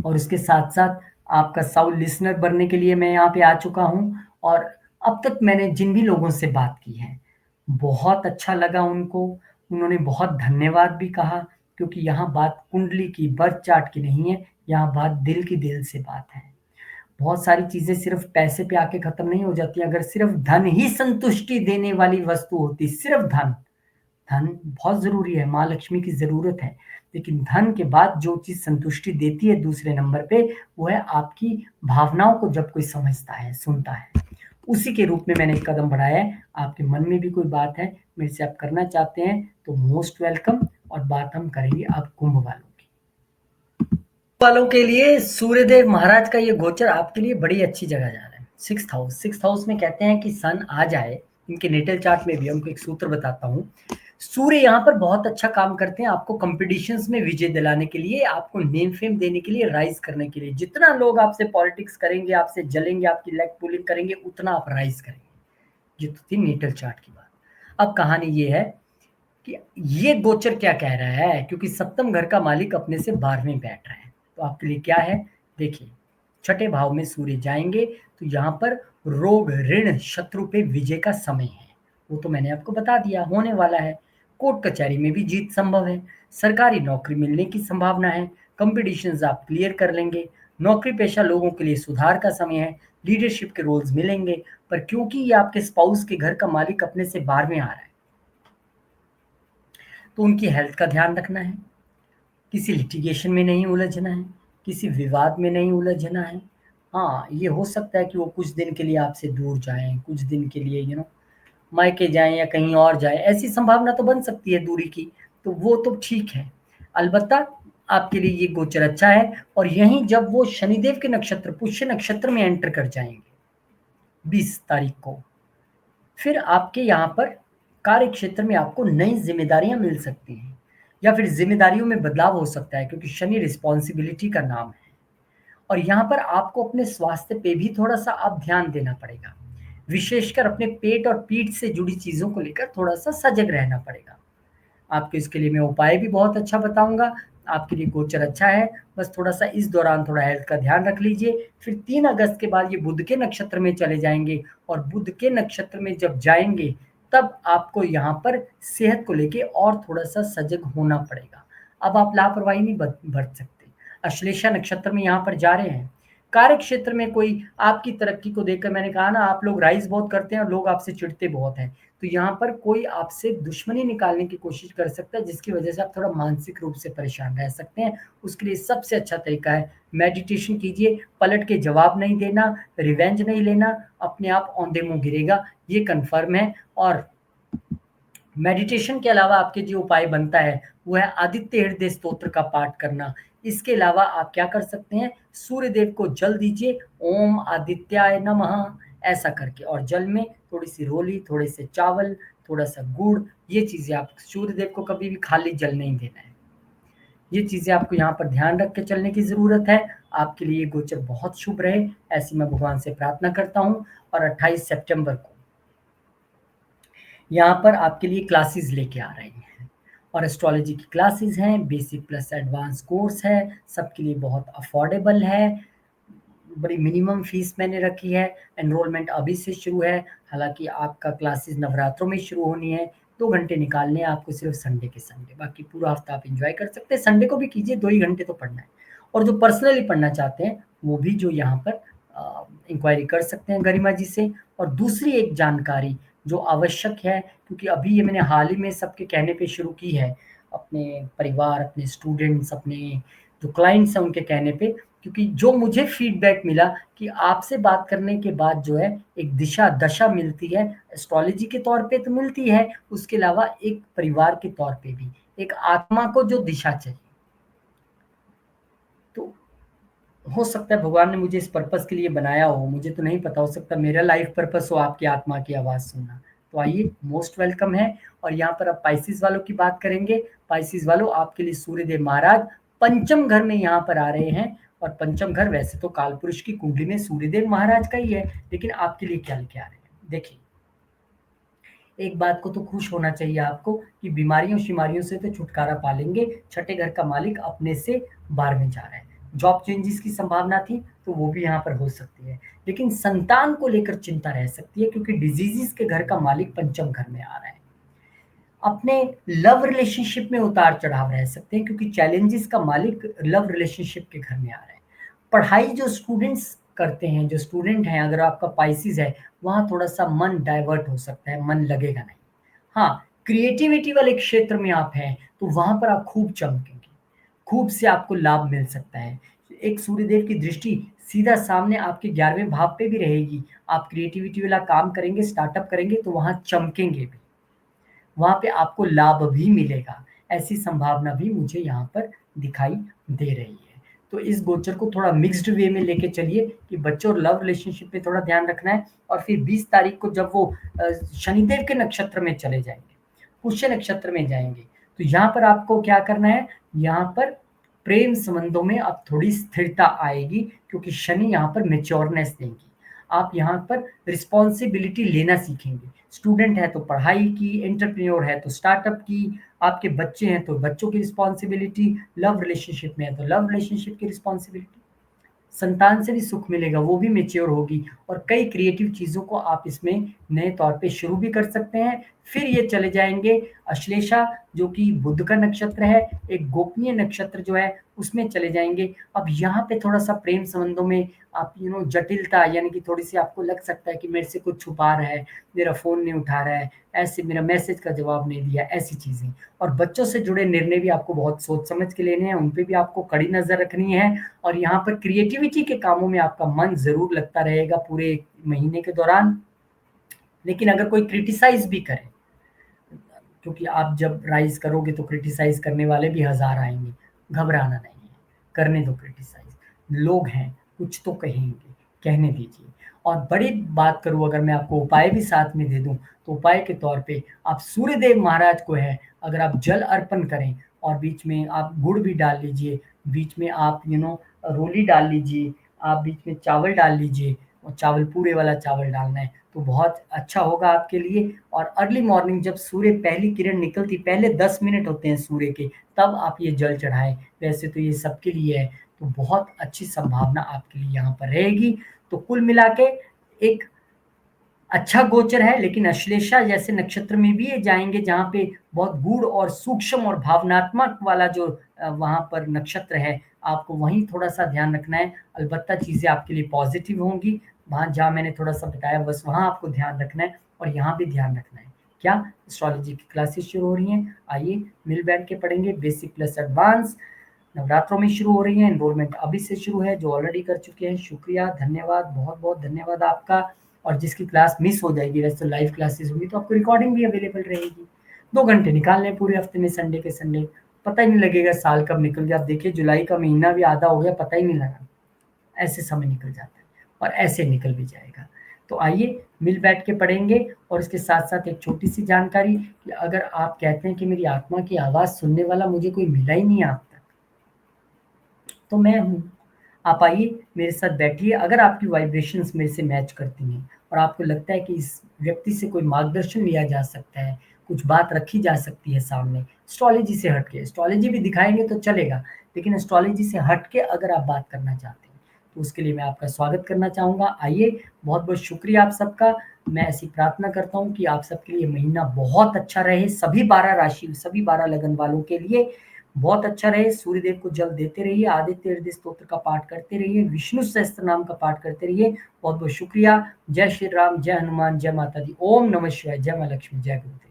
और उसके साथ-साथ आपका साउंड लिसनर बनने के लिए मैं यहाँ पे आ चुका हूँ। और अब तक मैंने जिन भी लोगों से बात की है, बहुत अच्छा लगा उनको, उन्होंने बहुत धन्यवाद भी कहा, क्योंकि यहाँ बात कुंडली की, बर्थ चार्ट की नहीं है, यहाँ बात दिल की दिल से बात है। बहुत सारी चीज़ें सिर्फ़ पैसे पे आके ख़त्म नहीं हो जाती, अगर सिर्फ़ धन ही संतुष्टि देने वाली वस्तु होती, सिर्फ़ धन, धन बहुत ज़रूरी है, माँ लक्ष्मी की ज़रूरत है, लेकिन धन के बाद जो चीज़ संतुष्टि देती है दूसरे नंबर पे, वो है आपकी भावनाओं को जब कोई समझता है, सुनता है। उसी के रूप में मैंने एक कदम बढ़ाया है, आपके मन में भी कोई बात है, मेरे से आप करना चाहते हैं, तो मोस्ट वेलकम। और बात हम करेंगे अब कुंभ वालों की। वालों के लिए सूर्यदेव महाराज का ये गोचर आपके लिए बड़ी अच्छी जगह जा रहा है। सिक्स्थ हाउस में कहते हैं कि सन आ जाए, इनके नेटल चार्ट में भी हमको एक सूत्र बताता हूँ। सूर्य यहाँ पर बहुत अच्छा काम करते हैं, आपको कंपटीशंस में विजय दिलाने के लिए, आपको नेम फेम देने के लिए, राइज करने के लिए। जितना लोग आपसे पॉलिटिक्स करेंगे, आपसे जलेंगे, आपकी लेग पुलिंग करेंगे, उतना आप राइज करेंगे। ये तो थी नेटल चार्ट की बात। अब कहानी ये है कि ये गोचर क्या कह रहा है, क्योंकि सप्तम घर का मालिक अपने से 12वें बैठ रहा है, तो आपके लिए क्या है देखिए। छठे भाव में सूर्य जाएंगे तो यहाँ पर रोग, ऋण, शत्रु पे विजय का समय है, वो तो मैंने आपको बता दिया होने वाला है। कोर्ट कचहरी में भी जीत संभव है, सरकारी नौकरी मिलने की संभावना है, कंपटीशंस आप क्लियर कर लेंगे, नौकरी पेशा लोगों के लिए सुधार का समय है, लीडरशिप के रोल्स मिलेंगे। पर क्योंकि ये आपके स्पाउस के घर का मालिक अपने से 12वें आ रहा है, तो उनकी हेल्थ का ध्यान रखना है, किसी लिटिगेशन में नहीं उलझना है, किसी विवाद में नहीं उलझना है। हाँ, ये हो सकता है कि वो कुछ दिन के लिए आपसे दूर जाएँ, कुछ दिन के लिए मायके जाएँ या कहीं और जाएँ, ऐसी संभावना तो बन सकती है दूरी की, तो वो तो ठीक है। अलबत्ता आपके लिए ये गोचर अच्छा है, और यहीं जब वो शनिदेव के नक्षत्र पुष्य नक्षत्र में एंटर कर जाएँगे 20 तारीख को, फिर आपके यहाँ पर कार्य क्षेत्र में आपको नई ज़िम्मेदारियाँ मिल सकती हैं, या फिर ज़िम्मेदारियों में बदलाव हो सकता है, क्योंकि शनि रिस्पॉन्सिबिलिटी का नाम है। और यहाँ पर आपको अपने स्वास्थ्य पे भी थोड़ा-सा अब ध्यान देना पड़ेगा। विशेषकर अपने पेट और पीठ से जुड़ी चीज़ों को लेकर थोड़ा-सा सजग रहना पड़ेगा। आपको इसके लिए मैं उपाय भी बहुत अच्छा बताऊँगा। आपके लिए गोचर अच्छा है, बस थोड़ा-सा इस दौरान थोड़ा हेल्थ का ध्यान रख लीजिए। फिर 3 अगस्त के बाद ये बुध के नक्षत्र में चले जाएँगे, और बुध के नक्षत्र में जब जाएँगे, तब आपको यहाँ पर सेहत को लेके और थोड़ा-सा सजग होना पड़ेगा। अब आप लापरवाही नहीं बरत सकते। अश्लेषा नक्षत्र में यहाँ पर जा रहे हैं। कार्य क्षेत्र में कोई आपकी तरक्की को देखकर, मैंने कहा ना, आप लोग राइज़ बहुत करते हैं और लोग आपसे चिढ़ते बहुत हैं। तो यहाँ पर कोई आपसे दुश्मनी निकालने की कोशिश कर सकता है, जिसकी वजह से आप थोड़ा मानसिक रूप से परेशान रह सकते हैं। उसके लिए सबसे अच्छा तरीका है मेडिटेशन कीजिए, पलट के जवाब नहीं देना, रिवेंज नहीं लेना, अपने आप औंधे मुँह गिरेगा, ये कन्फर्म है। और मेडिटेशन के अलावा आपके जो उपाय बनता है, वो है आदित्य हृदय स्तोत्र का पाठ करना। इसके अलावा आप क्या कर सकते हैं, सूर्य देव को जल दीजिए, ओम आदित्याय नमः ऐसा करके, और जल में थोड़ी-सी रोली, थोड़े से चावल, थोड़ा-सा गुड़, ये चीज़ें आप सूर्य देव को कभी भी खाली जल नहीं देना है। ये चीज़ें आपको यहाँ पर ध्यान रख के चलने की ज़रूरत है। आपके लिए ये गोचर बहुत शुभ रहे, ऐसी मैं भगवान से प्रार्थना करता हूँ। और 28 सितंबर को यहाँ पर आपके लिए क्लासेस लेके आ रहे हैं, और एस्ट्रोलॉजी की क्लासेस हैं, बेसिक प्लस एडवांस कोर्स है, सबके लिए बहुत अफोर्डेबल है। बड़ी मिनिमम फीस मैंने रखी है, एनरोलमेंट अभी से शुरू है। हालाँकि आपका क्लासेस नवरात्रों में शुरू होनी है, 2 घंटे निकालने हैं आपको सिर्फ संडे के संडे, बाकी पूरा हफ्ता आप एन्जॉय कर सकते हैं। संडे को भी कीजिए, 2 ही घंटे तो पढ़ना है। और जो पर्सनली पढ़ना चाहते हैं, वो भी जो यहाँ पर इंक्वायरी कर सकते हैं गरिमा जी से। और दूसरी एक जानकारी, जो आवश्यक है, क्योंकि अभी ये मैंने हाल ही में सबके कहने पे शुरू की है, अपने परिवार, अपने स्टूडेंट्स, अपने जो क्लाइंट्स हैं उनके कहने पे, क्योंकि जो मुझे फीडबैक मिला कि आपसे बात करने के बाद जो है एक दिशा-दशा मिलती है, एस्ट्रोलॉजी के तौर पे तो मिलती है, उसके अलावा एक परिवार के तौर पे भी, एक आत्मा को जो दिशा चाहिए। तो हो सकता है भगवान ने मुझे इस पर्पस के लिए बनाया हो, मुझे तो नहीं पता, हो सकता है मेरा लाइफ पर्पस हो आपकी आत्मा की आवाज़ सुनना। तो आइए, मोस्ट वेलकम है। और यहाँ पर अब पाइसेस वालों की बात करेंगे। पाइसेस वालों, आपके लिए सूर्यदेव महाराज पंचम घर में यहाँ पर आ रहे हैं। और पंचम घर वैसे तो कालपुरुष की कुंडली में सूर्यदेव महाराज का ही है, लेकिन आपके लिए क्या लेके आ रहे हैं देखिए। एक बात को तो खुश होना चाहिए आपको कि बीमारियों शिमारियों से तो छुटकारा पा लेंगे। छठे घर का मालिक अपने से 12वें जा रहा है। जॉब चेंजेस की संभावना थी, तो वो भी यहाँ पर हो सकती है। लेकिन संतान को लेकर चिंता रह सकती है, क्योंकि डिजीजेस के घर का मालिक पंचम घर में आ रहा है। अपने लव रिलेशनशिप में उतार चढ़ाव रह सकते हैं, क्योंकि चैलेंजेस का मालिक लव रिलेशनशिप के घर में आ रहा है। पढ़ाई जो स्टूडेंट्स करते हैं, जो स्टूडेंट हैं, अगर आपका पाइसेस है, वहाँ थोड़ा-सा मन डाइवर्ट हो सकता है, मन लगेगा नहीं। हाँ, क्रिएटिविटी वाले क्षेत्र में आप हैं, तो वहाँ पर आप खूब चमकेंगे, खूब से आपको लाभ मिल सकता है। एक सूर्यदेव की दृष्टि सीधा सामने आपके 11वें भाव पे भी रहेगी। आप क्रिएटिविटी वाला काम करेंगे, स्टार्टअप करेंगे, तो वहाँ चमकेंगे भी। वहाँ पे आपको लाभ भी मिलेगा। ऐसी संभावना भी मुझे यहाँ पर दिखाई दे रही है। तो इस गोचर को थोड़ा मिक्स्ड वे में लेके चलिए कि बच्चों और लव रिलेशनशिप पे थोड़ा ध्यान रखना है। और फिर 20 तारीख को जब वो शनिदेव के नक्षत्र में चले जाएँगे, पुष्य नक्षत्र में जाएँगे, तो यहाँ पर आपको क्या करना है, यहाँ पर प्रेम संबंधों में अब थोड़ी स्थिरता आएगी, क्योंकि शनि यहाँ पर मैच्योरनेस देंगी। आप यहाँ पर रिस्पॉन्सिबिलिटी लेना सीखेंगे। स्टूडेंट है तो पढ़ाई की, एंटरप्रेन्योर है तो स्टार्टअप की, आपके बच्चे हैं तो बच्चों की रिस्पॉन्सिबिलिटी, लव रिलेशनशिप में है तो लव रिलेशनशिप की रिस्पॉन्सिबिलिटी। संतान से भी सुख मिलेगा, वो भी मैच्योर होगी, और कई क्रिएटिव चीज़ों को आप इसमें नए तौर पे शुरू भी कर सकते हैं। फिर ये चले जाएँगे अश्लेषा, जो कि बुध का नक्षत्र है, एक गोपनीय नक्षत्र जो है उसमें चले जाएँगे। अब यहाँ पे थोड़ा-सा प्रेम संबंधों में आप जटिलता, यानी कि थोड़ी-सी आपको लग सकता है कि मेरे से कुछ छुपा रहा है, मेरा फ़ोन नहीं उठा रहा है, ऐसे मेरा मैसेज का जवाब नहीं दिया, ऐसी चीज़ें। और बच्चों से जुड़े निर्णय भी आपको बहुत सोच समझ के लेने हैं, उन पे भी आपको कड़ी नज़र रखनी है। और यहाँ पर क्रिएटिविटी के कामों में आपका मन ज़रूर लगता रहेगा पूरे महीने के दौरान। लेकिन अगर कोई क्रिटिसाइज़ भी करे, क्योंकि आप जब राइज़ करोगे तो क्रिटिसाइज़ करने वाले भी हज़ार आएँगे, घबराना नहीं है, करने दो क्रिटिसाइज़। लोग हैं, कुछ तो कहेंगे, कहने दीजिए। और बड़ी बात करूँ, अगर मैं आपको उपाय भी साथ में दे दूँ, तो उपाय के तौर पे आप सूर्यदेव महाराज को है, अगर आप जल अर्पण करें और बीच में आप गुड़ भी डाल लीजिए, बीच में आप रोली डाल लीजिए, आप बीच में चावल डाल लीजिए, और चावल पूरे वाला चावल डालना है, तो बहुत अच्छा होगा आपके लिए। और अर्ली मॉर्निंग जब सूर्य पहली किरण निकलती, पहले 10 मिनट होते हैं सूर्य के, तब आप ये जल चढ़ाएँ। वैसे तो ये सबके लिए है, तो बहुत अच्छी संभावना आपके लिए यहाँ पर रहेगी। तो कुल मिला के एक अच्छा गोचर है, लेकिन अश्लेषा जैसे नक्षत्र में भी ये जाएँगे, जहाँ पे बहुत गूढ़ और सूक्ष्म और भावनात्मक वाला जो वहाँ पर नक्षत्र है, आपको वहीं थोड़ा-सा ध्यान रखना है। अलबत्ता चीज़ें आपके लिए पॉज़िटिव होंगी, वहाँ जहाँ मैंने थोड़ा-सा बताया बस वहाँ आपको ध्यान रखना है, और यहाँ भी ध्यान रखना है। क्या? एस्ट्रोलॉजी की क्लासेस शुरू हो रही हैं, आइए मिल बैठ के पढ़ेंगे, बेसिक प्लस एडवांस। नवरात्रों में शुरू हो रही हैं, एनरोलमेंट अभी से शुरू है, जो ऑलरेडी कर चुके हैं, शुक्रिया, धन्यवाद, बहुत-बहुत धन्यवाद आपका। और जिसकी क्लास मिस हो जाएगी, वैसे तो लाइव क्लासेस होंगी, तो आपको रिकॉर्डिंग भी अवेलेबल रहेगी। 2 घंटे निकाल लें पूरे हफ्ते में, संडे के संडे, पता ही नहीं लगेगा साल कब निकल गया। आप देखिए जुलाई का महीना भी आधा हो गया, पता ही नहीं लगा। ऐसे समय निकल जाता है, और ऐसे निकल भी जाएगा। तो आइए मिल बैठ के पढ़ेंगे। और इसके साथ-साथ एक छोटी-सी जानकारी कि अगर आप कहते हैं कि मेरी आत्मा की आवाज़ सुनने वाला मुझे कोई मिला ही नहीं आज तक, तो मैं हूँ। आप आइए मेरे साथ बैठिए, अगर आपकी वाइब्रेशंस मेरे से मैच करती हैं और आपको लगता है कि इस व्यक्ति से कोई मार्गदर्शन लिया जा सकता है, कुछ बात रखी जा सकती है सामने, एस्ट्रोलॉजी से हट के, एस्ट्रोलॉजी भी दिखाएँगे तो चलेगा, लेकिन एस्ट्रोलॉजी से हट के अगर आप बात करना चाहते हैं, तो उसके लिए मैं आपका स्वागत करना चाहूँगा। आइए, बहुत-बहुत शुक्रिया आप सबका। मैं ऐसी प्रार्थना करता हूँ कि आप सबके लिए महीना बहुत अच्छा रहे, सभी 12 राशि, सभी 12 लगन वालों के लिए। बहुत अच्छा रहे, सूर्यदेव को जल देते रहिए, आदित्य हृदय स्तोत्र का पाठ करते रहिए, विष्णु सहस्त्र नाम का पाठ करते रहिए। बहुत-बहुत शुक्रिया। जय श्री राम, जय हनुमान, जय माता दी। ओम नमः शिवाय, जय माँ लक्ष्मी, जय गुरुदेव।